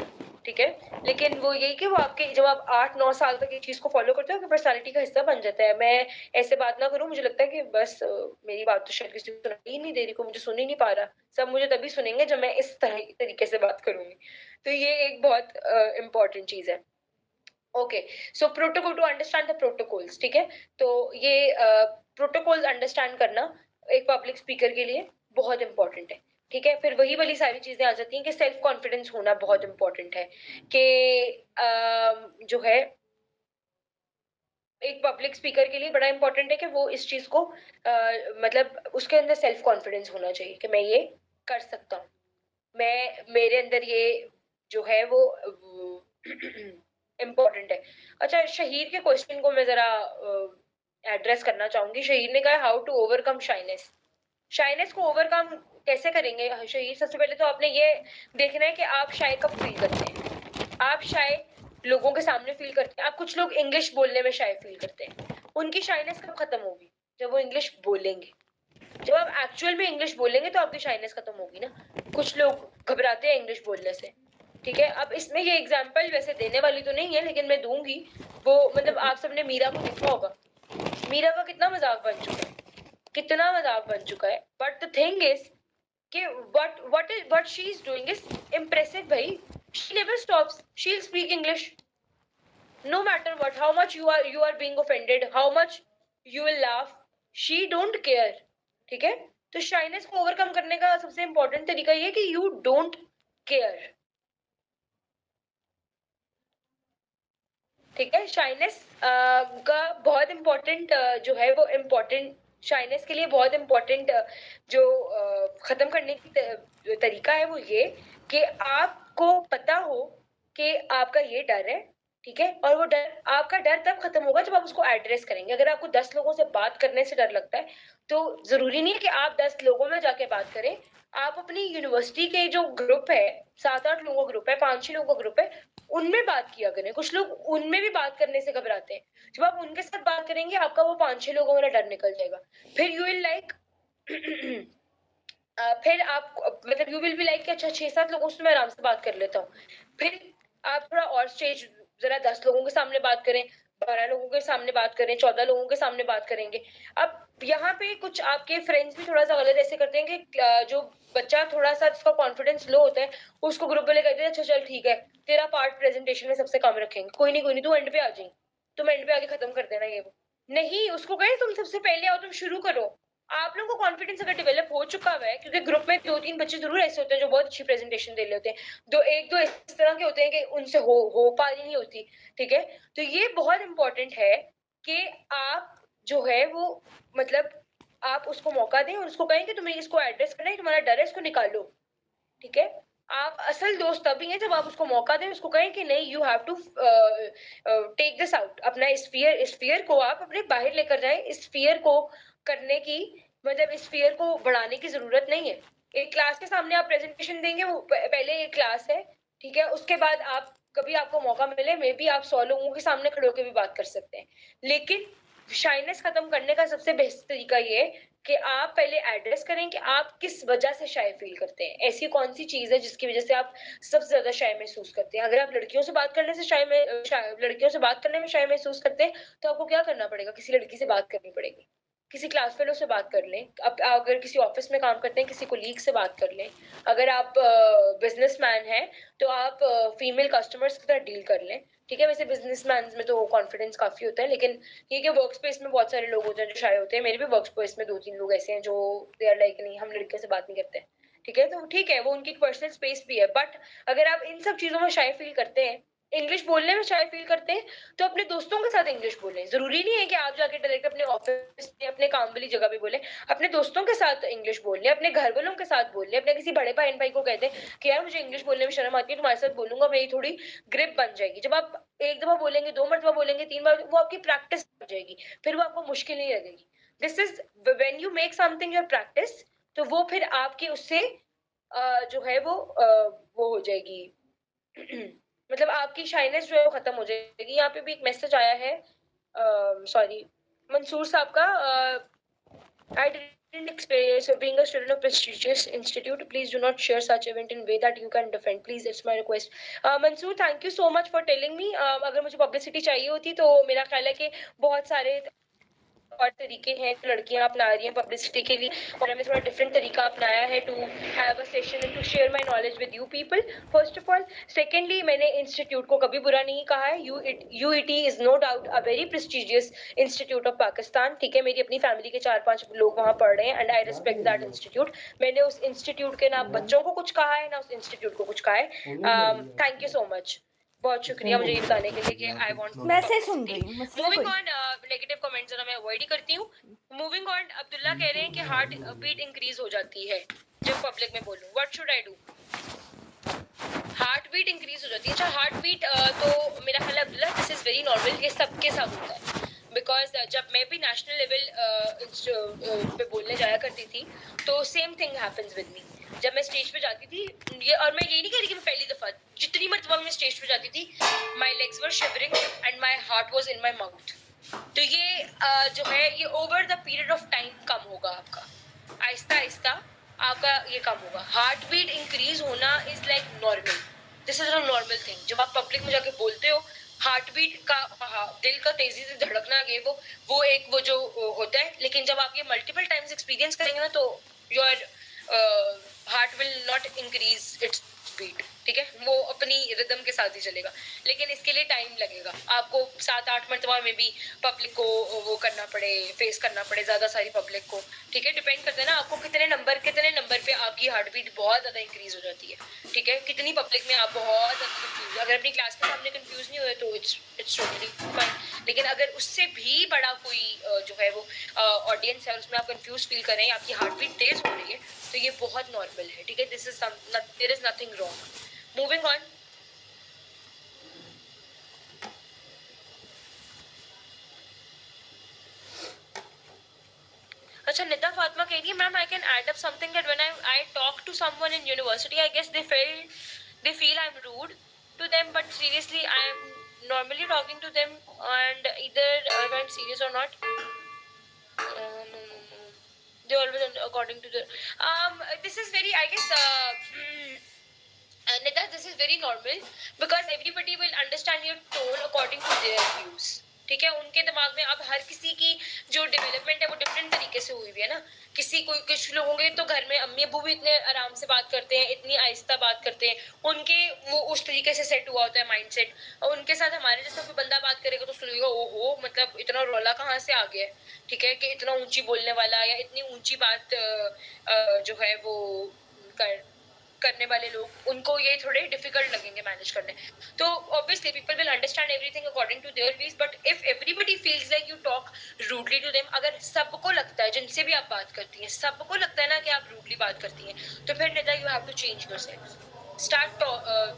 ठीक है। लेकिन वो यही कि वो आपके जब आप 8-9 साल तक एक चीज को फॉलो करते हो, आपकी पर्सनालिटी का हिस्सा बन जाता है। मैं ऐसे बात ना करूं, मुझे लगता है कि बस मेरी बात तो शायद किसी को सुनाई ही नहीं दे रही, को मुझे सुन ही नहीं पा रहा, सब मुझे तभी सुनेंगे जब मैं इस तरह तरीके से बात करूंगी। तो ये एक बहुत इंपॉर्टेंट चीज है। Okay, so protocol, to understand the protocols, ठीक है। तो ये प्रोटोकॉल्स अंडरस्टैंड करना एक पब्लिक स्पीकर के लिए बहुत इंपॉर्टेंट है, ठीक है। फिर वही वाली सारी चीजें आ जाती हैं कि सेल्फ कॉन्फिडेंस होना बहुत इंपॉर्टेंट है, कि जो है एक पब्लिक स्पीकर के लिए बड़ा इंपॉर्टेंट है कि वो इस चीज को मतलब उसके अंदर सेल्फ कॉन्फिडेंस होना चाहिए कि मैं ये कर सकता हूँ, मैं मेरे अंदर ये जो है वो इम्पोर्टेंट है। अच्छा, शहीर के क्वेश्चन को मैं जरा एड्रेस करना चाहूंगी। शहीर ने कहा how to overcome shyness. Shyness को ओवरकम कैसे करेंगे शहीर? सबसे पहले तो आपने ये देखना है कि आप शाय कब फील करते हैं। आप शाय लोगों के सामने फील करते हैं। आप कुछ लोग इंग्लिश बोलने में शाय फील करते हैं, उनकी शाइनेस कब खत्म होगी? जब वो इंग्लिश बोलेंगे। जब आप एक्चुअल में इंग्लिश बोलेंगे तो आपकी शाइनेस खत्म होगी ना। कुछ लोग घबराते हैं इंग्लिश बोलने से, ठीक है। अब इसमें ये एग्जांपल वैसे देने वाली तो नहीं है, लेकिन मैं दूंगी। वो मतलब आप सबने मीरा को देखा होगा, मीरा का कितना मजाक बन चुका है, कितना मजाक बन चुका है। बट द थिंग इज कि what she is doing is impressive भाई। she never stops, she'll speak English no matter what, how much you are being offended, how much you will laugh, she don't care, ठीक है। तो shyness को overcome करने का सबसे important तरीका ये कि यू डोंट केयर, ठीक है। शाइनेस का बहुत इम्पोर्टेंट जो है वो इम्पोर्टेंट, शाइनेस के लिए बहुत इम्पोर्टेंट जो खत्म करने की जो तरीका है वो ये कि आपको पता हो कि आपका ये डर है, ठीक है। और वो डर, आपका डर तब खत्म होगा जब आप उसको एड्रेस करेंगे। अगर आपको 10 लोगों से बात करने से डर लगता है तो जरूरी नहीं है कि आप 10 लोगों में जाके बात करें। आप अपनी यूनिवर्सिटी के जो ग्रुप है, 7-8 लोगों का ग्रुप है, 5-6 लोगों का ग्रुप है, उनमें बात किया करें। कुछ लोग उनमें भी बात करने से घबराते हैं। जब आप उनके साथ बात करेंगे आपका वो 5-6 लोगों वाला डर निकल जाएगा। फिर यू विल लाइक फिर आप मतलब यू विल बी लाइक अच्छा 6-7 लोगों से मैं आराम से बात कर लेता हूँ। फिर आप थोड़ा और स्टेज, जरा 10 लोगों के सामने बात करें, 12 लोगों के सामने बात करें, 14 लोगों के सामने बात करेंगे। अब यहाँ पे कुछ आपके फ्रेंड्स भी थोड़ा सा गलत ऐसे करते हैं कि जो बच्चा थोड़ा सा जिसका कॉन्फिडेंस लो होता है उसको ग्रुप वाले कहते हैं अच्छा चल ठीक है, तेरा पार्ट प्रेजेंटेशन में सबसे कम रखेंगे, कोई नहीं तू एंड पे आ जाए, तुम एंड पे आके खत्म कर देना ये वो। नहीं, उसको कहे तुम सबसे पहले आओ, तुम शुरू करो। आप लोगों को कॉन्फिडेंस अगर डेवलप हो चुका हुआ है, क्योंकि ग्रुप में 2-3 बच्चे जरूर ऐसे होते हैं जो बहुत अच्छी प्रेजेंटेशन दे रहे होते हैं, एक दो इस तरह के होते हैं कि उनसे हो पा रही नहीं होती, ठीक है। तो ये बहुत इंपॉर्टेंट है कि आप जो है वो मतलब आप उसको मौका दें और उसको कहें कि तुम्हें इसको एड्रेस करना है, तुम्हारा डर है, इसको निकालो, ठीक है। आप असल दोस्त तभी हैं जब आप उसको मौका दें, उसको कहें कि नहीं you have to take this out. अपना इस फियर को आप अपने बाहर लेकर जाएं। इस फियर को करने की मतलब इस फियर को बढ़ाने की जरूरत नहीं है। एक क्लास के सामने आप प्रेजेंटेशन देंगे, वो पहले एक क्लास है, ठीक है। उसके बाद आप कभी आपको मौका मिले मे बी आप 100 लोगों के सामने खड़े होकर भी बात कर सकते हैं। लेकिन शाइनेस खत्म करने का सबसे बेस्ट तरीका ये है कि आप पहले एड्रेस करें कि आप किस वजह से शाय फील करते हैं। ऐसी कौन सी चीज है जिसकी वजह से आप सबसे ज्यादा शाय महसूस करते हैं। अगर आप लड़कियों से बात करने से लड़कियों से बात करने में शाय महसूस करते हैं तो आपको क्या करना पड़ेगा? किसी लड़की से बात करनी पड़ेगी, किसी क्लास फेलो से बात कर लें। अब अगर किसी ऑफिस में काम करते हैं किसी कोलीग से बात कर लें। अगर आप बिजनेसमैन हैं तो आप फीमेल कस्टमर्स के साथ डील कर लें, ठीक है। वैसे बिजनेसमैन में तो कॉन्फिडेंस काफी होता है, लेकिन ये कि वर्क स्पेस में बहुत सारे लोग होते हैं जो शाय होते हैं। मेरे भी वर्क स्पेस में 2-3 लोग ऐसे हैं जो दे आर लाइक नहीं, हम लड़कियों से बात नहीं करते, ठीक है। तो ठीक है, वो उनकी पर्सनल स्पेस भी है। बट अगर आप इन सब चीजों में शाय फील करते हैं, इंग्लिश बोलने में शाय फील करते हैं, तो अपने दोस्तों के साथ इंग्लिश बोलें। जरूरी नहीं है कि आप जाके डायरेक्ट अपने ऑफिस में अपने काम वाली जगह पे बोले। अपने दोस्तों के साथ इंग्लिश बोल लें, अपने घर वालों के साथ बोल लें, अपने किसी बड़े बहन भाई को कहते हैं कि यार मुझे इंग्लिश बोलने में शर्म आती है, तुम्हारे साथ बोलूंगा, मेरी थोड़ी ग्रिप बन जाएगी। जब आप एक दफा बोलेंगे, 2 मरतबा बोलेंगे, 3 बार, वो आपकी प्रैक्टिस हो जाएगी, फिर वो आपको मुश्किल नहीं लगेगी। This is when you make something your practice, तो वो फिर आपकी उससे जो है वो हो जाएगी मतलब आपकी शाइनेस जो है वो खत्म हो जाएगी। यहाँ पे भी एक मैसेज आया है, सॉरी मंसूर साहब का, I didn't experience being a student of prestigious institute. Please do not share such event in way that you can defend. Please, it's my request. Mansoor, thank you so much for telling me. अगर मुझे publicity चाहिए होती तो मेरा ख्याल है कि बहुत सारे और तरीके हैं लड़कियां अपना रही हैं पब्लिसिटी के लिए, और हमें थोड़ा डिफरेंट तरीका अपनाया है to have a session and to share my knowledge with you people, first of all. Secondly, मैंने इंस्टीट्यूट को कभी बुरा नहीं कहा है। UET is no doubt a very prestigious institute of Pakistan, ठीक है। मेरी अपनी फैमिली के 4-5 लोग वहां पढ़ रहे हैं and I respect that institute. मैंने उस इंस्टीट्यूट के ना बच्चों को कुछ कहा है ना उस इंस्टीट्यूट को कुछ कहा है। थैंक यू सो मच, बहुत शुक्रिया मुझे ये बताने के लिए कि आई वांट मैसेज सुन रही हूँ, मूविंग ऑन। नेगेटिव कमेंट्स जरा मैं अवॉइड ही करती हूँ। मूविंग ऑन, अब्दुल्ला कह रहे हैं कि हार्ट बीट इंक्रीज हो जाती है जब पब्लिक में बोलूं, what should I do? Heart beat increase हो जाती है। अच्छा, हार्ट बीट तो मेरा ख्याल है दिस इज वेरी नॉर्मल, ये सबके साथ होता है। बिकॉज जब मैं भी नेशनल लेवल पे बोलने जाया करती थी तो same thing happens with me. जब मैं स्टेज पे जाती थी, ये, और मैं ये नहीं कह रही कि मैं पहली दफा, जितनी मर्तबा मैं स्टेज पे जाती थी, my legs were shivering and my heart was in my mouth. तो ये जो है ये over the period of time कम होगा आपका, आहिस्ता आहिस्ता आपका ये कम होगा। हार्ट बीट इंक्रीज होना is like normal, this is a normal thing. जब आप पब्लिक में जाके बोलते हो, हार्ट बीट का दिल का तेजी से धड़कना है वो एक वो जो होता है। लेकिन जब आप ये मल्टीपल टाइम्स एक्सपीरियंस करेंगे ना तो your heart will not increase its beat, ठीक है, वो अपनी रिदम के साथ ही चलेगा। लेकिन इसके लिए टाइम लगेगा, आपको 7-8 मरतबा में भी पब्लिक को वो करना पड़े, फेस करना पड़े ज्यादा सारी पब्लिक को, ठीक है। डिपेंड करता है ना आपको कितने नंबर पे आपकी हार्ट बीट बहुत ज्यादा इंक्रीज हो जाती है, ठीक है, कितनी पब्लिक में आप बहुत ज्यादा कंफ्यूज। अगर अपनी क्लास के सामने कंफ्यूज नहीं हुए तो इट्स टोटली फाइन। लेकिन अगर उससे भी बड़ा कोई जो है वो ऑडियंस है, उसमें आप कंफ्यूज फील कर रहे हैं, आपकी हार्ट बीट तेज हो रही है, तो ये बहुत नॉर्मल है, ठीक है। This is there is nothing wrong. Moving on. अच्छा, निदा फातिमा कह रही है, ma'am I can add up something that when I talk to someone in university I guess they feel I'm rude to them, but seriously I'm normally talking to them, and either if I'm serious or not, they always according to the this is very, I guess, Nita, this is very normal because everybody will understand your tone according to their views, ठीक है। उनके दिमाग में अब हर किसी की जो development है वो डिफरेंट तरीके से हुई हुई है ना। कुछ लोग होंगे तो घर में अम्मी अबू भी इतने आराम से बात करते हैं, इतनी आहिस्ता बात करते हैं, उनके वो उस तरीके से सेट हुआ होता है माइंडसेट। और उनके साथ हमारे जैसा कोई बंदा बात करेगा तो सुनेगा, ओहो मतलब इतना रौला कहाँ से आ गया है, ठीक है, कि इतना ऊंची बोलने वाला या इतनी ऊंची बात जो है वो करने वाले लोग, उनको ये थोड़े डिफिकल्ट लगेंगे मैनेज करने। तो obviously people will understand everything according to their views, but if everybody feels like you talk rudely to them, अगर सबको लगता है, जिनसे भी आप बात करती हैं सबको लगता है ना कि आप रूडली बात करती हैं, तो फिर Nida you have to change yourself, start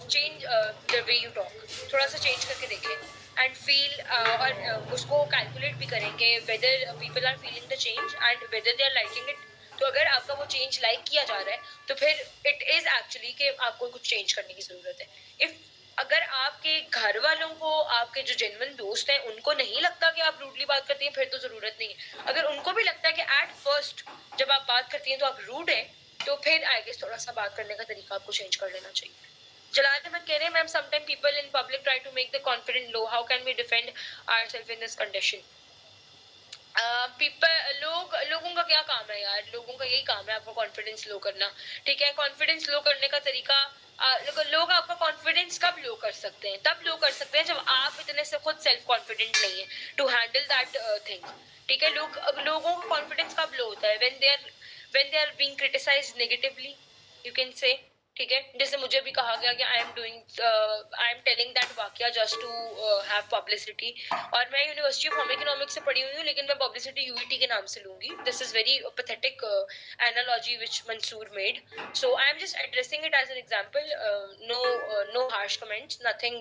change the way you talk, थोड़ा सा चेंज करके देखें एंड फील, और उसको कैलकुलेट भी करेंगे whether people are feeling the change and whether they are liking it. तो अगर आपका वो चेंज लाइक किया जा रहा है तो फिर इट इज एक्चुअली कि आपको कुछ चेंज करने की जरूरत है। इफ अगर आपके घर वालों को, आपके जो जेन्युइन दोस्त हैं, उनको नहीं लगता कि आप रूडली बात करती हैं, फिर तो जरूरत नहीं है। अगर उनको भी लगता है कि एट फर्स्ट जब आप बात करती हैं तो आप रूड है, तो फिर आई गेस थोड़ा सा बात करने का तरीका आपको चेंज कर लेना चाहिए। जलाल अहमद कह रहे हैं, ma'am sometime people in public try to make the confident low, how can we defend ourself in this condition. लोगों का क्या काम है यार, लोगों का यही काम है आपका कॉन्फिडेंस लो करना, ठीक है। कॉन्फिडेंस लो करने का तरीका, लोग आपका कॉन्फिडेंस कब लो कर सकते हैं, तब लो कर सकते हैं जब आप इतने से खुद सेल्फ कॉन्फिडेंट नहीं है टू हैंडल दैट थिंग, ठीक है। लोगों का कॉन्फिडेंस कब लो होता है, when they are being criticized negatively, you can say, ठीक है। जैसे मुझे भी कहा गया कि आई एम टेलिंग दैट वाक्या जस्ट टू हैव पब्लिसिटी, और मैं यूनिवर्सिटी ऑफ होम इकोनॉमिक्स से पढ़ी हुई हूँ, लेकिन मैं पब्लिसिटी यूईटी के नाम से लूंगी। This is very pathetic analogy which Mansoor made, so I am just addressing it as an example, no harsh comments, nothing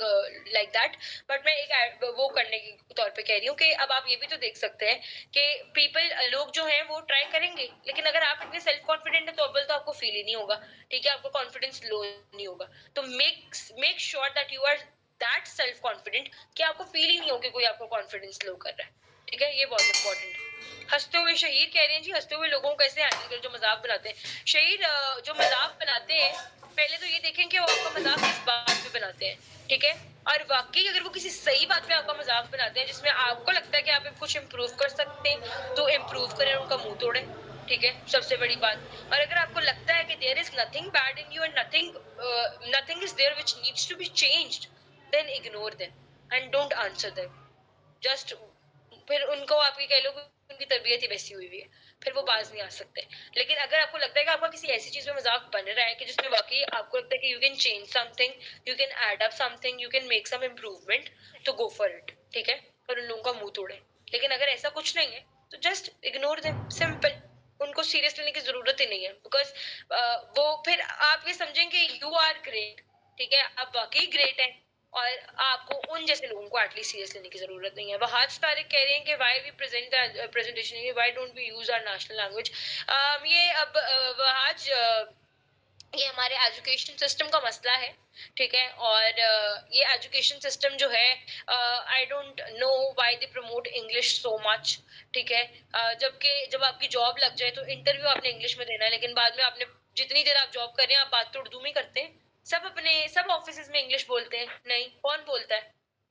like that, but मैं एक वो करने के तौर पे कह रही हूँ कि अब आप ये भी तो देख सकते हैं कि लोग जो हैं वो ट्राई करेंगे, लेकिन अगर आप इतने सेल्फ कॉन्फिडेंट है तो अव्वल तो आपको फील ही नहीं होगा, ठीक है, आपका कॉन्फिडेंस लो नहीं होगा। तो make sure that you are that self confident कि आपको फील ही नहीं हो कि कोई आपको कॉन्फिडेंस लो कर रहा है, ठीक है, ये बहुत इंपॉर्टेंट है। हंसते हुए शहीर कह रहे हैं जी, हंसते हुए लोगों को कैसे हैंडल कर जो मजाक बनाते हैं। शहीर जो मजाक बनाते हैं, पहले तो ये देखें कि वो आपका मजाक किस बात पे बनाते हैं, ठीक है। और वाकई अगर वो किसी सही बात पे आपका मजाक बनाते हैं जिसमें आपको लगता है कि आप कुछ इम्प्रूव कर सकते हैं, तो इम्प्रूव करें, उनका मुंह तोड़े, ठीक है, सबसे बड़ी बात। और अगर आपको लगता है कि there is nothing bad in you and nothing is there which needs to be changed, then ignore them and don't answer them, just, फिर उनको आपकी कह लो कि उनकी तरबियत ही वैसी हुई है, फिर वो बाज नहीं आ सकते। लेकिन अगर आपको लगता है कि आपका किसी ऐसी चीज में मजाक बन रहा है कि जिसमें वाकई आपको लगता है कि you can change something, you can add up something, you can make some improvement, तो गो फॉर इट, ठीक है, और उन लोगों का मुंह तोड़े। लेकिन अगर ऐसा कुछ नहीं है तो जस्ट इग्नोर देम, सिंपल, उनको सीरियस लेने की जरूरत ही नहीं है, बिकॉज वो फिर आप ये समझेंगे यू आर ग्रेट, ठीक है, आप वाकई ग्रेट हैं और आपको उन जैसे लोगों को एटलीस्ट सीरियस लेने की जरूरत नहीं है। वहाज तारिक कह रहे हैं कि why we present the presentation, why don't we use our national language. ये अब वहाज ये हमारे एजुकेशन सिस्टम का मसला है, ठीक है। और ये एजुकेशन सिस्टम जो है, I don't know why they promote English so much, ठीक है। जबकि जब आपकी जॉब लग जाए तो इंटरव्यू आपने इंग्लिश में देना है, लेकिन बाद में आपने जितनी देर आप जॉब कर रहे हैं आप बात तो उर्दू में करते हैं। सब ऑफिस में इंग्लिश बोलते हैं? नहीं, कौन बोलता है?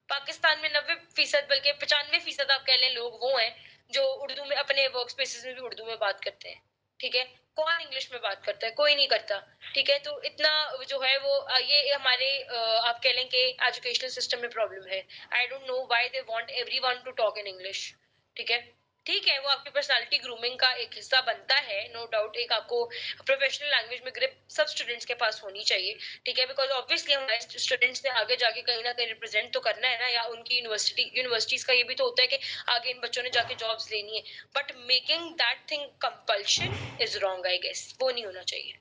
पाकिस्तान में 90% बल्कि 95% आप कह लें लोग वो हैं जो उर्दू में अपने वर्क स्पेसिस में भी उर्दू में बात करते हैं, ठीक है। कौन इंग्लिश में बात करता है? कोई नहीं करता, ठीक है। तो इतना जो है वो ये हमारे आप कह लें कि एजुकेशनल सिस्टम में प्रॉब्लम है। I don't know why they want everyone to talk in English, ठीक है। ठीक है, वो आपकी पर्सनालिटी ग्रूमिंग का एक हिस्सा बनता है, नो डाउट। एक आपको प्रोफेशनल लैंग्वेज में ग्रिप सब स्टूडेंट्स के पास होनी चाहिए, ठीक है। बिकॉज ऑब्वियसली हमारे स्टूडेंट्स ने आगे जाके कहीं ना कहीं रिप्रेजेंट तो करना है ना, या उनकी यूनिवर्सिटीज का ये भी तो होता है कि आगे इन बच्चों ने जाके जॉब्स लेनी है। But making that thing compulsion is wrong, I guess. वो नहीं होना चाहिए।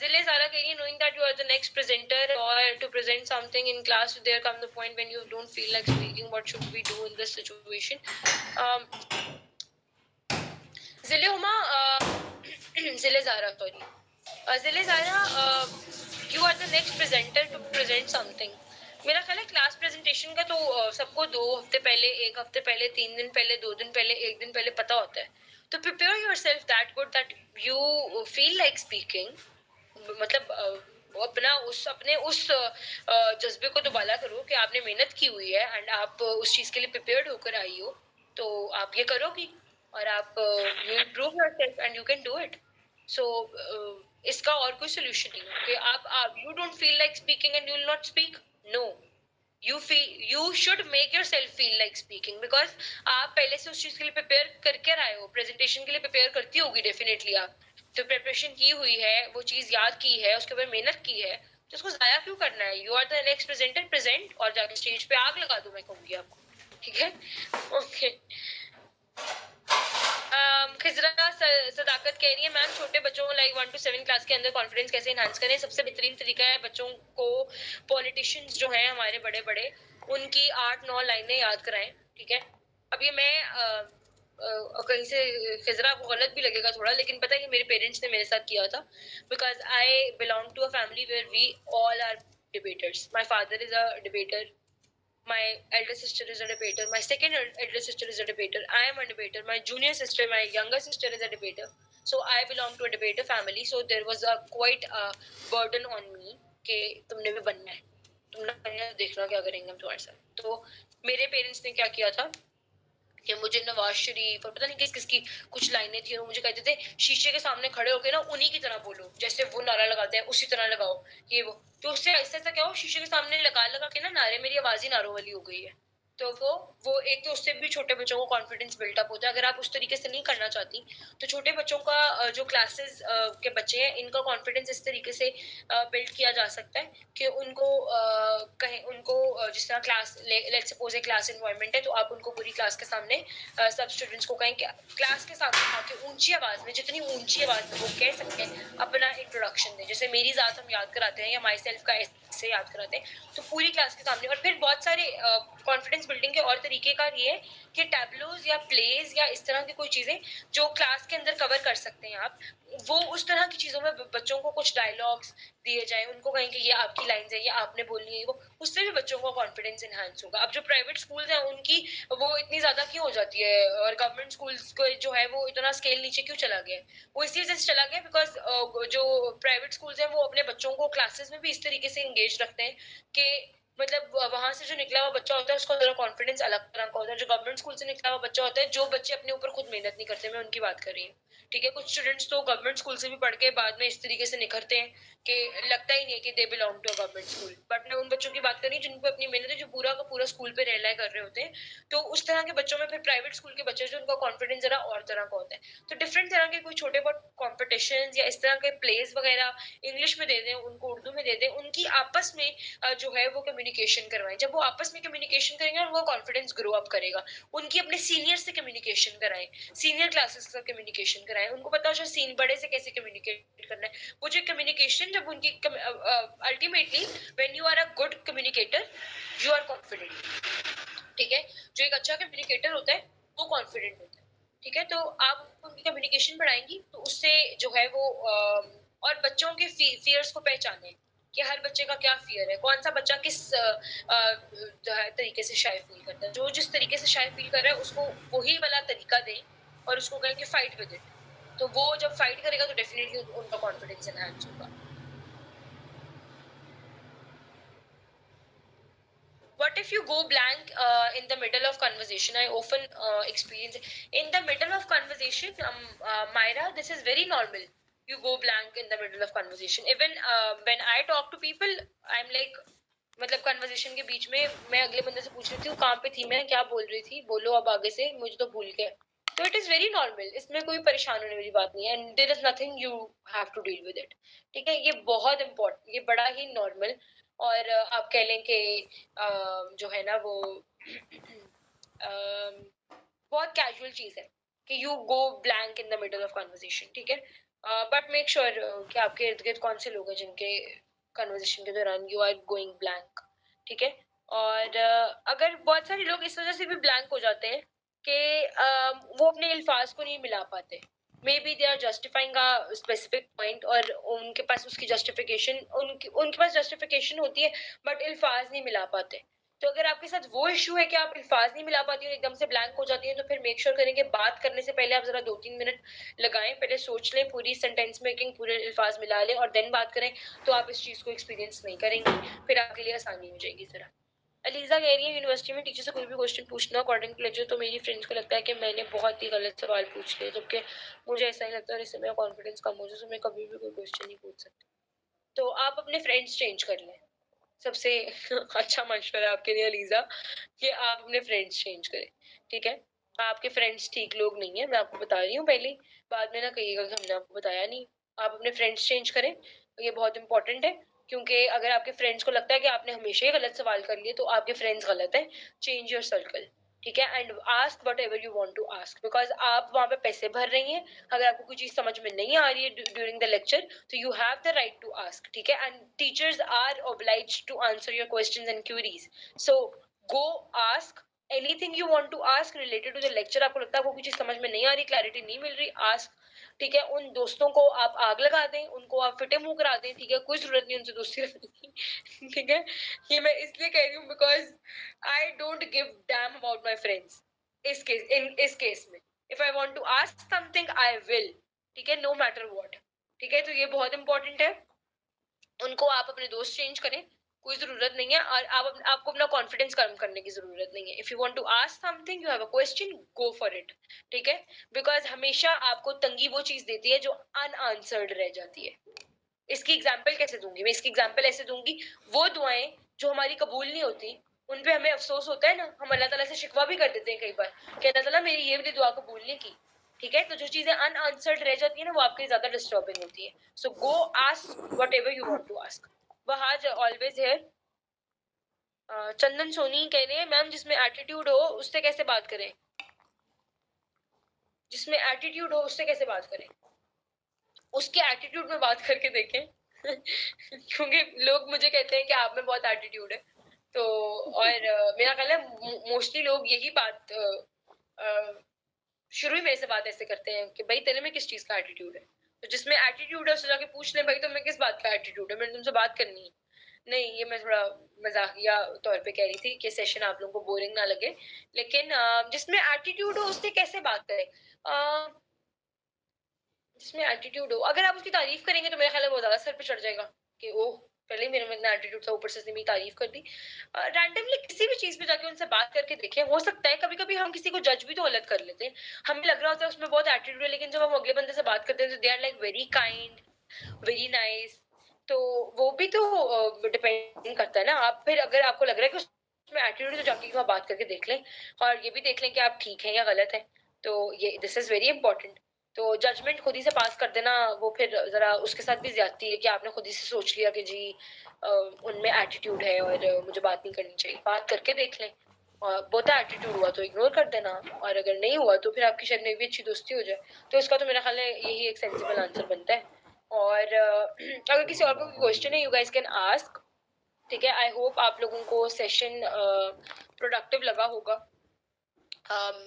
Zile Zara Kegi, knowing that you are the next presenter or to present something in class, there come the point when you don't feel like speaking. What should we do in this situation? Um, Zile Huma, Zile Zara, sorry. Zile Zara, you are the next presenter to present something. मेरा ख्याल है class presentation का तो सबको 2 हफ्ते पहले, 1 हफ्ते पहले, 3 दिन पहले, 2 दिन पहले, 1 दिन पहले पता होता है। तो prepare yourself that good that you feel like speaking. मतलब अपने उस जज्बे को दुबाला करो कि आपने मेहनत की हुई है एंड आप उस चीज के लिए प्रिपेयर्ड होकर आई हो, तो आप ये करोगी और आप you improve yourself and you can do it. So इसका और कोई सोल्यूशन नहीं है कि आप you don't feel like speaking and you will not speak. No, you should make yourself feel like speaking, because आप पहले से उस चीज के लिए प्रिपेयर करके आए हो। प्रेजेंटेशन के लिए प्रिपेयर करती होगी डेफिनेटली आप, तो प्रिपरेशन की हुई है, वो चीज याद की है, उसके ऊपर मेहनत की है, तो उसको जाया क्यों करना है? You are the next presenter, present और जाके स्टेज पे आग लगा दो, मैं कहूंगी आपको, ठीक है। ओके। खिजरा सदाकत कह रही है, मैम छोटे बच्चों को लाइक 1 to 7 क्लास के अंदर कॉन्फिडेंस कैसे इनहांस करें? सबसे बेहतरीन तरीका है बच्चों को पॉलिटिशियंस जो हैं हमारे बड़े बड़े, उनकी 8-9 लाइनें याद कराएं, ठीक है। अब ये मैं कहीं से खिजरा को गलत भी लगेगा थोड़ा, लेकिन पता है कि मेरे पेरेंट्स ने मेरे साथ किया था, because I belong to a family where we all are debaters. My father is a debater. My elder sister is a debater. My second elder sister is a debater. I am a debater. My junior sister, my younger sister is a debater. So I belong to a debater family. So there was a quite a burden on me कि तुमने भी बनना है, तुमने बनना है, देखना क्या करेंगे हम तुम्हारे साथ। तो मेरे पेरेंट्स ने क्या किया था कि मुझे नवाज शरीफ और पता नहीं किस किसकी कुछ लाइनें थी, वो मुझे कहते थे शीशे के सामने खड़े होके ना उन्हीं की तरह बोलो, जैसे वो नारा लगाते हैं उसी तरह लगाओ, ये वो। तो उससे ऐसा ऐसा क्या हो, शीशे के सामने लगा लगा के ना नारे, मेरी आवाज ही नारों वाली हो गई है। तो वो एक तो उससे भी छोटे बच्चों को कॉन्फिडेंस बिल्टअप होता है। अगर आप उस तरीके से नहीं करना चाहती तो छोटे बच्चों का जो क्लासेस के बच्चे हैं, इनका कॉन्फिडेंस इस तरीके से बिल्ड किया जा सकता है कि उनको कहीं उनको जिस तरह class let's suppose A class environment है, तो आप उनको पूरी क्लास के सामने सब स्टूडेंट्स को कहें कि क्लास के सामने आके ऊंची आवाज में, जितनी ऊंची आवाज में वो कह सकते हैं, अपना इंट्रोडक्शन दें। जैसे मेरी जात हम याद कराते हैं या माई सेल्फ का ऐसे याद कराते हैं, तो पूरी क्लास के सामने। और फिर बहुत सारे कॉन्फिडेंस बिल्डिंग के और तरीके का ये है कि टैबलोज या प्लेज या इस तरह की कोई चीजें जो क्लास के अंदर कवर कर सकते हैं आप, वो उस तरह की चीजों में बच्चों को कुछ डायलॉग्स दिए जाए, उनको कहें कि ये आपकी लाइंस है, ये आपने बोलनी है, वो उससे भी बच्चों का कॉन्फिडेंस इनहांस होगा। अब जो प्राइवेट स्कूल्स हैं उनकी वो इतनी ज्यादा क्यों हो जाती है, और गवर्नमेंट स्कूल्स को जो है वो इतना स्केल नीचे क्यों चला गया है? वो इसी वजह से चला गया बिकॉज जो प्राइवेट स्कूल्स हैं वो अपने बच्चों को क्लासेस में भी इस तरीके से एंगेज रखते हैं कि मतलब वहां से जो निकला हुआ बच्चा होता है उसका जरा कॉन्फिडेंस अलग तरह का होता है। जो गवर्नमेंट स्कूल से निकला हुआ बच्चा होता है, जो बच्चे अपने ऊपर खुद मेहनत नहीं करते, मैं उनकी बात कर रही हूँ, ठीक है। कुछ स्टूडेंट्स तो गवर्नमेंट स्कूल से भी पढ़ के बाद में इस तरीके से निखरते हैं कि लगता ही नहीं है कि they belong to a government school. But मैं उन बच्चों की बात कर रही हूँ जिनको अपनी मेहनत है, जो पूरा का पूरा स्कूल पे रिलाई कर रहे होते हैं। तो उस तरह के बच्चों में फिर प्राइवेट स्कूल के बच्चे जो उनका कॉन्फिडेंस जरा और तरह का होता है। तो डिफरेंट तरह के कोई छोटे बहुत कॉम्पिटिशन या इस तरह के प्लेस वगैरह इंग्लिश में दे दें, उनको उर्दू में दे दें, उनकी आपस में जो है वो कम्युनिकेशन करवाएं। जब वो आपस में कम्युनिकेशन करेंगे और वो कॉन्फिडेंस ग्रो अप करेगा। उनकी अपने सीनियर से कम्युनिकेशन कराएं, सीनियर क्लासेस का कम्युनिकेशन कराएं, उनको पता हो सीन बड़े से कैसे कम्युनिकेट करना है। वो जो कम्युनिकेशन जब उनकी ultimately when you are a good communicator you are confident. ठीक है, जो एक अच्छा कम्युनिकेटर होता है वो कॉन्फिडेंट होता है। ठीक है, तो आप उनकी कम्युनिकेशन बढ़ाएंगी तो उससे जो है वो और बच्चों के फियर्स को पहचाने कि हर बच्चे का क्या फियर है, कौन सा बच्चा किस जो है तरीके से शाय फील करता है। जो जिस तरीके से शाय फील कर रहा है उसको वही वाला तरीका दें और उसको कहें कि फाइट विद इट। तो वो जब फाइट करेगा तो डेफिनेटली उनका कॉन्फिडेंस एनहांस होगा। What if you go blank in the middle of conversation? I often experience in the middle of conversation, Myra, this is very normal. You go blank in the middle of conversation. Even when I talk to people, I'm like, मतलब conversation के बीच में मैं अगले बंदे से पूछ रही थी कहाँ पे थी, मैं क्या बोल रही थी, बोलो अब आगे से, मुझे तो भूल गए। तो इट इज वेरी नॉर्मल, इसमें कोई परेशान होने वाली बात नहीं है and there is nothing you have to deal with it. ठीक है, ये बहुत इम्पोर्टेंट, ये बड़ा ही नॉर्मल और आप कह लें कि जो है ना वो बहुत कैजुअल चीज है कि you go blank in the middle of conversation. ठीक है, बट मेक श्योर कि आपके इर्द गिर्द कौन से लोग हैं जिनके कन्वर्सेशन के दौरान यू आर गोइंग ब्लैंक। ठीक है, और अगर बहुत सारे लोग इस वजह से भी ब्लैंक हो जाते हैं कि वो अपने अल्फाज को नहीं मिला पाते। Maybe they are justifying a specific point और उनके पास उसकी जस्टिफिकेशन उनके पास जस्टिफिकेशन होती है बट अल्फाज नहीं मिला पाते। तो अगर आपके साथ वो इशू है कि आप अल्फाज नहीं मिला पाती और एकदम से ब्लैंक हो जाती है तो फिर मेक श्योर करें कि बात करने से पहले आप जरा 2-3 मिनट लगाएं, पहले सोच लें, पूरी सेंटेंस मेकिंग पूरे अल्फाज मिला लें और देन बात करें। तो आप इस चीज को एक्सपीरियंस नहीं करेंगे, फिर आपके लिए आसानी हो जाएगी जरा। अलीजा कह रही है यूनिवर्सिटी में टीचर से कोई भी क्वेश्चन पूछना अकॉर्डिंग टू लेक्चर तो मेरी फ्रेंड्स को लगता है कि मैंने बहुत ही गलत सवाल पूछ लिया, जबकि मुझे ऐसा ही लगता है और इससे मेरा कॉन्फिडेंस कम हो जाए, तो मैं कभी भी कोई क्वेश्चन नहीं पूछ सकती। तो आप अपने फ्रेंड्स चेंज कर लें, सबसे अच्छा मशवरा आपके लिए अलीजा कि आप अपने फ्रेंड्स चेंज करें। ठीक है, आपके फ्रेंड्स ठीक लोग नहीं है, मैं आपको बता रही हूँ पहले, बाद में ना कहिएगा कि हमने आपको बताया नहीं। आप अपने फ्रेंड्स चेंज करें, ये बहुत इंपॉर्टेंट है, क्योंकि अगर आपके फ्रेंड्स को लगता है कि आपने हमेशा ही गलत सवाल कर लिए तो आपके फ्रेंड्स गलत है। Change your circle. ठीक है, and ask whatever you want to ask, because आप वहां पे पैसे भर रही हैं। अगर आपको कोई चीज समझ में नहीं आ रही है ड्यूरिंग द लेक्चर तो you have the right to ask. ठीक है, and teachers are obliged to answer your questions and queries, so go ask anything you want to ask related to the lecture। आपको लगता है आपको कोई चीज समझ में नहीं आ रही, क्लैरिटी नहीं मिल रही, आस्क। ठीक है, उन दोस्तों को आप आग लगा दें, उनको आप फिटे मुंह करा दें। ठीक है, कोई जरूरत नहीं उनसे दोस्ती रखने की। ठीक है, ये मैं इसलिए कह रही हूँ because I don't give damn about my friends. इस केस में if I want to ask something I will. ठीक है, नो मैटर वॉट। ठीक है, तो ये बहुत इंपॉर्टेंट है, उनको आप अपने दोस्त चेंज करें, कोई जरूरत नहीं है। और आपको अपना कॉन्फिडेंस कम करने की जरूरत नहीं है। If you want to ask something, you have a question, go for it. ठीक है, बिकॉज हमेशा आपको तंगी वो चीज देती है जो अनआंसर्ड रह जाती है। इसकी एग्जाम्पल कैसे दूंगी मैं, इसकी एग्जाम्पल ऐसे दूंगी, वो दुआएं जो हमारी कबूल नहीं होती उन पे हमें अफसोस होता है ना, हम अल्लाह ताला से शिकवा भी कर देते हैं कई बार कि अल्लाह ताला मेरी ये वाली दुआ कबूल नहीं की। ठीक है, तो जो चीजें अनआंसर्ड रह जाती है ना वो आपके ज्यादा डिस्टर्बिंग होती है। So go ask whatever you want to ask. वहाज ऑलवेज हियर। चंदन सोनी कह रहे हैं मैम जिसमें एटीट्यूड हो उससे कैसे बात करें, जिसमें एटीट्यूड हो उससे कैसे बात करें, उसके एटीट्यूड में बात करके देखें। क्योंकि लोग मुझे कहते हैं कि आप में बहुत एटीट्यूड है, तो और मेरा ख्याल है मोस्टली लोग यही बात शुरू ही मेरे से बात ऐसे करते हैं कि भाई तेरे में किस चीज का एटीट्यूड है। तो जिसमें एटीट्यूड है उससे जाके पूछ ले भाई तो मैं किस बात का एटीट्यूड है, मैंने तुमसे बात करनी है। नहीं, ये मैं थोड़ा मजाकिया तौर पे कह रही थी कि सेशन आप लोगों को बोरिंग ना लगे, लेकिन जिसमें एटीट्यूड हो उससे कैसे बात करें। जिसमें एटीट्यूड हो, अगर आप उसकी तारीफ करेंगे तो मेरा ख्याल है वो ज्यादा सर पे चढ़ जाएगा कि ओह पहले ही मेरे में इतना एटीट्यूड था, ऊपर से मेरी तारीफ कर दी। रैंडमली किसी भी चीज पे जाके उनसे बात करके देखें, हो सकता है कभी कभी हम किसी को जज भी तो गलत कर लेते हैं, हमें लग रहा होता है उसमें बहुत एटीट्यूड है, लेकिन जब हम अगले बंदे से बात करते हैं तो they are like very kind, very nice. तो वो भी तो डिपेंड करता है ना। आप फिर अगर आपको लग रहा है कि उसमें एटीट्यूड तो जाके बात करके देख लें और ये भी देख लें कि आप ठीक है या गलत है। तो ये दिस इज वेरी इंपॉर्टेंट। तो जजमेंट खुद ही से पास कर देना वो फिर जरा उसके साथ भी ज्यादती है कि आपने खुद ही से सोच लिया कि जी उनमें एटीट्यूड है और मुझे बात नहीं करनी चाहिए। बात करके देख लें, और बहुत एटीट्यूड हुआ तो इग्नोर कर देना, और अगर नहीं हुआ तो फिर आपकी शायद में भी अच्छी दोस्ती हो जाए। तो इसका तो मेरा ख्याल है यही एक सेंसिबल आंसर बनता है। और अगर किसी और को क्वेश्चन है यू गाइस कैन आस्क। ठीक है, आई होप आप लोगों को सेशन प्रोडक्टिव लगा होगा।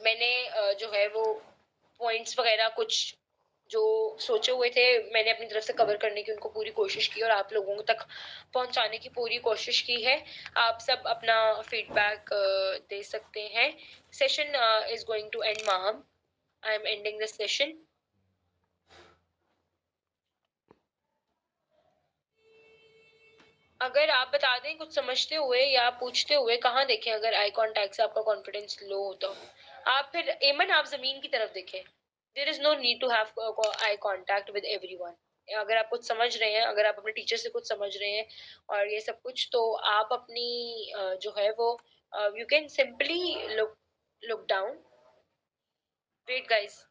मैंने जो है वो पॉइंट्स वगैरह कुछ जो सोचे हुए थे मैंने अपनी तरफ से कवर करने की उनको पूरी कोशिश की और आप लोगों तक पहुंचाने की पूरी कोशिश की है। आप सब अपना फीडबैक दे सकते हैं। Session is going to end Maham. I am ending this session. अगर आप बता दें कुछ समझते हुए या पूछते हुए कहाँ देखें, अगर आई कांटेक्ट से आपका कॉन्फिडेंस लो हो तो आप फिर एमन आप जमीन की तरफ देखें। There is no need to have eye contact with everyone. अगर आप कुछ समझ रहे हैं, अगर आप अपने टीचर से कुछ समझ रहे हैं और ये सब कुछ, तो आप अपनी जो है वो you can simply look down. Wait guys.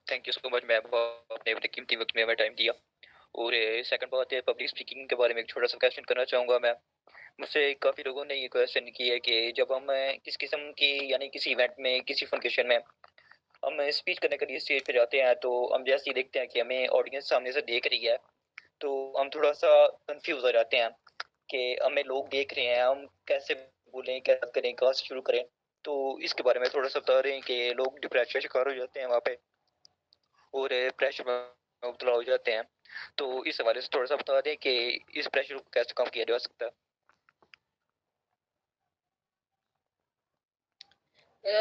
Thank you so much ma'am, आपने अपने कीमती वक्त में हमें टाइम दिया। और सेकंड बात है पब्लिक स्पीकिंग के बारे में एक छोटा सा क्वेश्चन करना चाहूँगा मैं। मुझसे काफ़ी लोगों ने ये क्वेश्चन किया है कि जब हम किस किस्म की यानी किसी इवेंट में किसी फंक्शन में हम स्पीच करने के लिए स्टेज पे जाते हैं तो हम जैसे ही देखते हैं कि हमें ऑडियंस सामने से देख रही है तो हम थोड़ा सा कंफ्यूज हो जाते हैं कि हमें लोग देख रहे हैं, हम कैसे बोलें, क्या करें, कहाँ से शुरू करें। तो इसके बारे में थोड़ा सा बता रहे हैं कि लोग डिप्रेशन का शिकार हो जाते हैं वहाँ पे और प्रेशर में मुबतला हो जाते हैं। तो इस हवाले से थोड़ा सा बता दें कि इस प्रेशर को कैसे कम किया जा सकता है।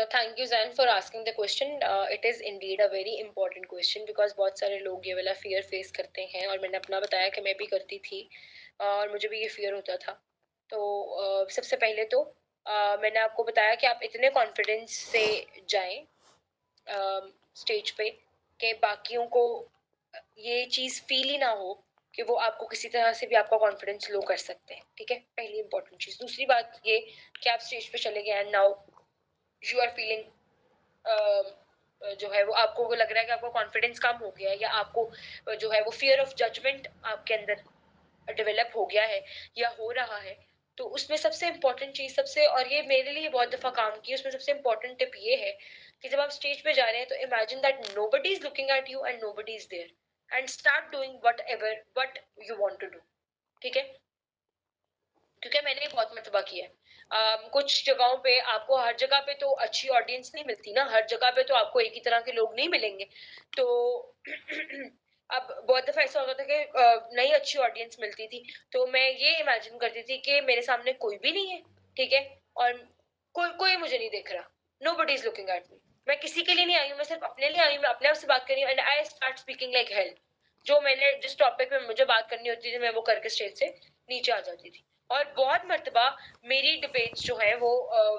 Thank you Jain for asking the question. It is indeed a very important question because बहुत सारे लोग ये वाला फियर फेस करते हैं और मैंने अपना बताया कि मैं भी करती थी और मुझे भी ये फियर होता था। तो सबसे पहले तो मैंने आपको बताया कि आप इतने कॉन्फिडेंस से जाएं स्टेज पे कि बाकियों को ये चीज़ फील ही ना हो कि वो आपको किसी तरह से भी आपका कॉन्फिडेंस लो कर सकते हैं। ठीक है, पहली इंपॉर्टेंट चीज़। दूसरी बात ये कि आप स्टेज पे चले गए and now you are feeling जो है वो आपको लग रहा है कि आपका कॉन्फिडेंस कम हो गया है या आपको जो है वो फियर ऑफ जजमेंट आपके अंदर डेवलप हो गया है या हो रहा है। तो उसमें सबसे इम्पोर्टेंट चीज सबसे, और ये मेरे लिए बहुत दफा काम की, उसमें सबसे इम्पोर्टेंट टिप ये है कि जब आप स्टेज पे जा रहे हैं तो imagine that nobody is looking at you and nobody is there and start doing whatever what you want to do. ठीक है, क्योंकि मैंने ये बहुत मरतबा किया है। कुछ जगहों पे आपको हर जगह पे तो अच्छी ऑडियंस नहीं मिलती ना, हर जगह पे तो आपको एक ही तरह के लोग नहीं मिलेंगे। तो अब बहुत दफा ऐसा होता था कि नई अच्छी ऑडियंस मिलती थी तो मैं ये इमेजिन करती थी कि मेरे सामने कोई भी नहीं है। ठीक है, और कोई कोई मुझे नहीं देख रहा, nobody is looking at me. मैं किसी के लिए नहीं आई हूँ, मैं सिर्फ अपने लिए आई हूँ, मैं अपने आप से बात कर रही हूँ and I start speaking like hell. जो मैंने जिस टॉपिक में मुझे बात करनी होती थी मैं वो करके स्टेज से नीचे आ जाती थी। और बहुत मर्तबा मेरी डिबेट्स जो है वो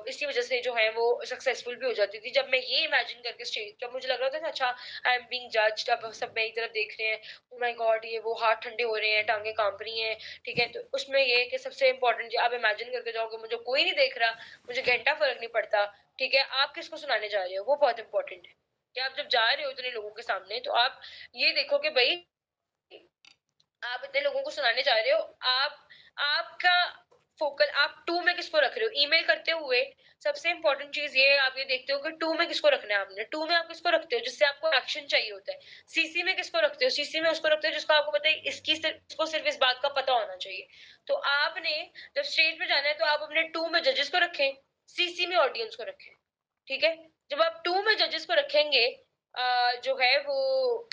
इसी वजह से जो है वो सक्सेसफुल भी हो जाती थी। जब मैं ये इमेजिन करके स्टेज, जब मुझे लग रहा था अच्छा आई एम बीइंग जज्ड, अब सब मेरी तरफ देख रहे हैं, ओ माय गॉड ये वो हाथ ठंडे हो रहे हैं, टांगे कांप रही हैं। ठीक है, तो उसमें ये कि सबसे इंपॉर्टेंट आप इमेजिन करके जाओगे मुझे कोई नहीं देख रहा, मुझे घंटा फर्क नहीं पड़ता। ठीक है, आप किसको सुनाने जा रहे हो वो बहुत इंपॉर्टेंट है कि आप जब जा रहे हो इतने लोगों के सामने तो आप ये देखो कि भाई आप इतने लोगों को सुनाने जा रहे हो, आप आपका फोकल आप टू में किसको रख रहे हो। ईमेल करते हुए सबसे इंपॉर्टेंट चीज ये है, आप ये देखते हो कि टू में किसको रखना है। आपने टू में आप किसको रखते हो जिससे आपको एक्शन चाहिए होता है। सीसी में किसको रखते हो, सीसी में उसको रखते हो जिसको आपको पता है इसको सिर्फ इस बात का पता होना चाहिए। तो आपने जब स्टेज पे जाना है तो आप अपने टू में जजेस को रखें, सीसी में ऑडियंस को रखें। ठीक है, जब आप टू में जजेस को रखेंगे जो है वो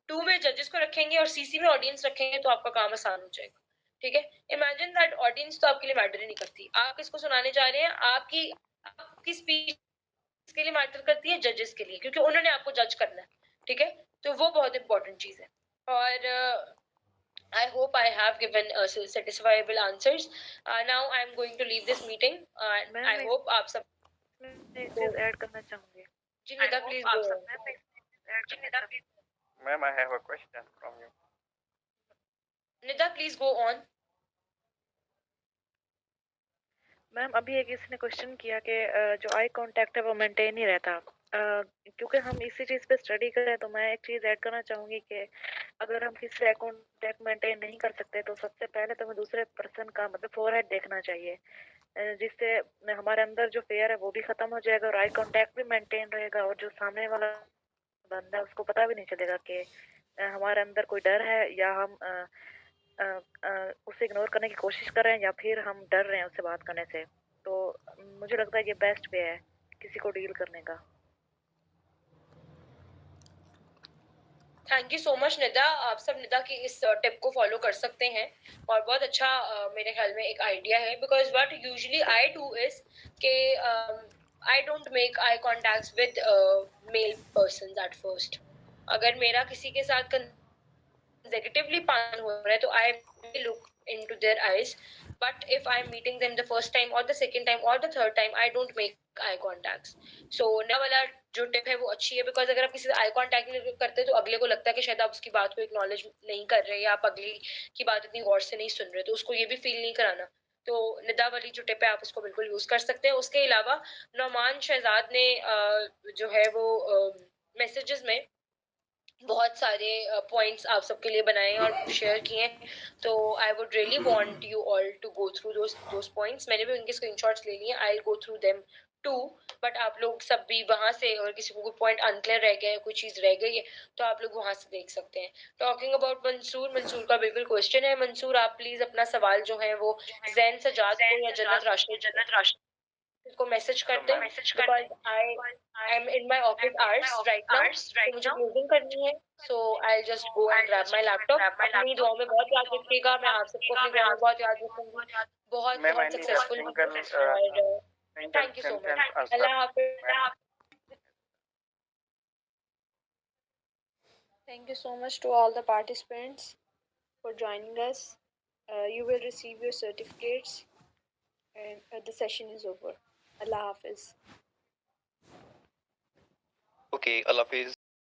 टू में जजेस को रखेंगे और सीसी में ऑडियंस रखेंगे तो आपका काम आसान हो जाएगा। ठीक है, इमेजिन दैट ऑडियंस तो आपके लिए मैटर ही नहीं करती, आप किसको सुनाने जा रहे हैं, आपकी आपकी स्पीच किसके लिए मैटर करती है? जजेस के लिए, क्योंकि उन्होंने आपको जज करना है, ठीक है? तो वो बहुत इंपॉर्टेंट चीज है। और I hope I have given satisfiable answers. Now I'm going to leave this meeting. I hope आप सब मैं एक चीज ऐड करना चाहूंगी। जी Nida please go. Ma'am, I have a question from you. Nida please go on. Ma'am अभी एक इसने क्वेश्चन किया कि जो आई कांटेक्ट है वो मेंटेन ही रहता। क्योंकि हम इसी चीज पे स्टडी कर रहे हैं तो मैं एक चीज ऐड करना चाहूंगी कि अगर हम किसी से कांटेक्ट मेंटेन नहीं कर सकते तो सबसे पहले तो हमें दूसरे पर्सन का मतलब फोरहेड देखना चाहिए, जिससे हमारे अंदर जो फेयर है वो भी खत्म हो जाएगा और आई कांटेक्ट भी मेंटेन रहेगा और जो सामने वाला बंदा है उसको पता भी नहीं चलेगा कि हमारे अंदर कोई डर है या हम उसे इग्नोर करने की कोशिश कर रहे हैं या फिर हम डर रहे हैं उससे बात करने से। तो मुझे लगता है ये बेस्ट वे है किसी को डील करने का। Thank you so much Nida. आप सब निदा की इस टिप को फॉलो कर सकते हैं और बहुत अच्छा मेरे ख्याल में एक आइडिया है। Because what usually I do is के I don't make eye contacts with male persons at first. अगर मेरा किसी के साथ consecutively pan हो रहा है तो I will look into their eyes, but if I'm meeting them the first time or the second time or the third time, I don't make eye contacts. So नया वाला जो टिप है वो अच्छी है, बिकॉज अगर आप किसी से आई कॉन्टैक्ट नहीं करते तो अगले को लगता है कि शायद आप उसकी बात को एक्नॉलेज नहीं कर रहे या आप अगली की बात इतनी गौर से नहीं सुन रहे, तो उसको ये भी फील नहीं कराना। तो निदा वाली जो टिप है आप उसको बिल्कुल यूज कर सकते हैं। उसके अलावा नौमान शहजाद ने जो है वो मैसेजेस में बहुत सारे पॉइंट्स आप सबके लिए बनाए और शेयर किए, तो I would really want you all to go through those points. मैंने भी उनके स्क्रीनशॉट्स ले लिए, I will go through them too. But आप लोग सब भी वहां से, और किसी को कोई पॉइंट अनक्लियर रह गया है, कोई चीज रह गई है, तो आप लोग वहां से देख सकते हैं। टॉकिंग अबाउट मंसूर, मंसूर का बिल्कुल क्वेश्चन है। मंसूर आप प्लीज अपना सवाल जो है वो जैन सजाद को या जन्नत राशिद को मैसेज करते हैं, because I am in my office hours right now, तो मुझे क्लोजिंग करनी है। So I just go and grab my laptop. अपनी दुआओं में बहुत याद रखिएगा, मैं आप सबको अपनी दुआओं में बहुत याद रखूंगी। बहुत बहुत सक्सेसफुल और thank you so much. Allah Hafiz. Thank you so much to all the participants for joining us. You will receive your certificates and the session is over. Allah Hafiz. Okay, Allah Hafiz.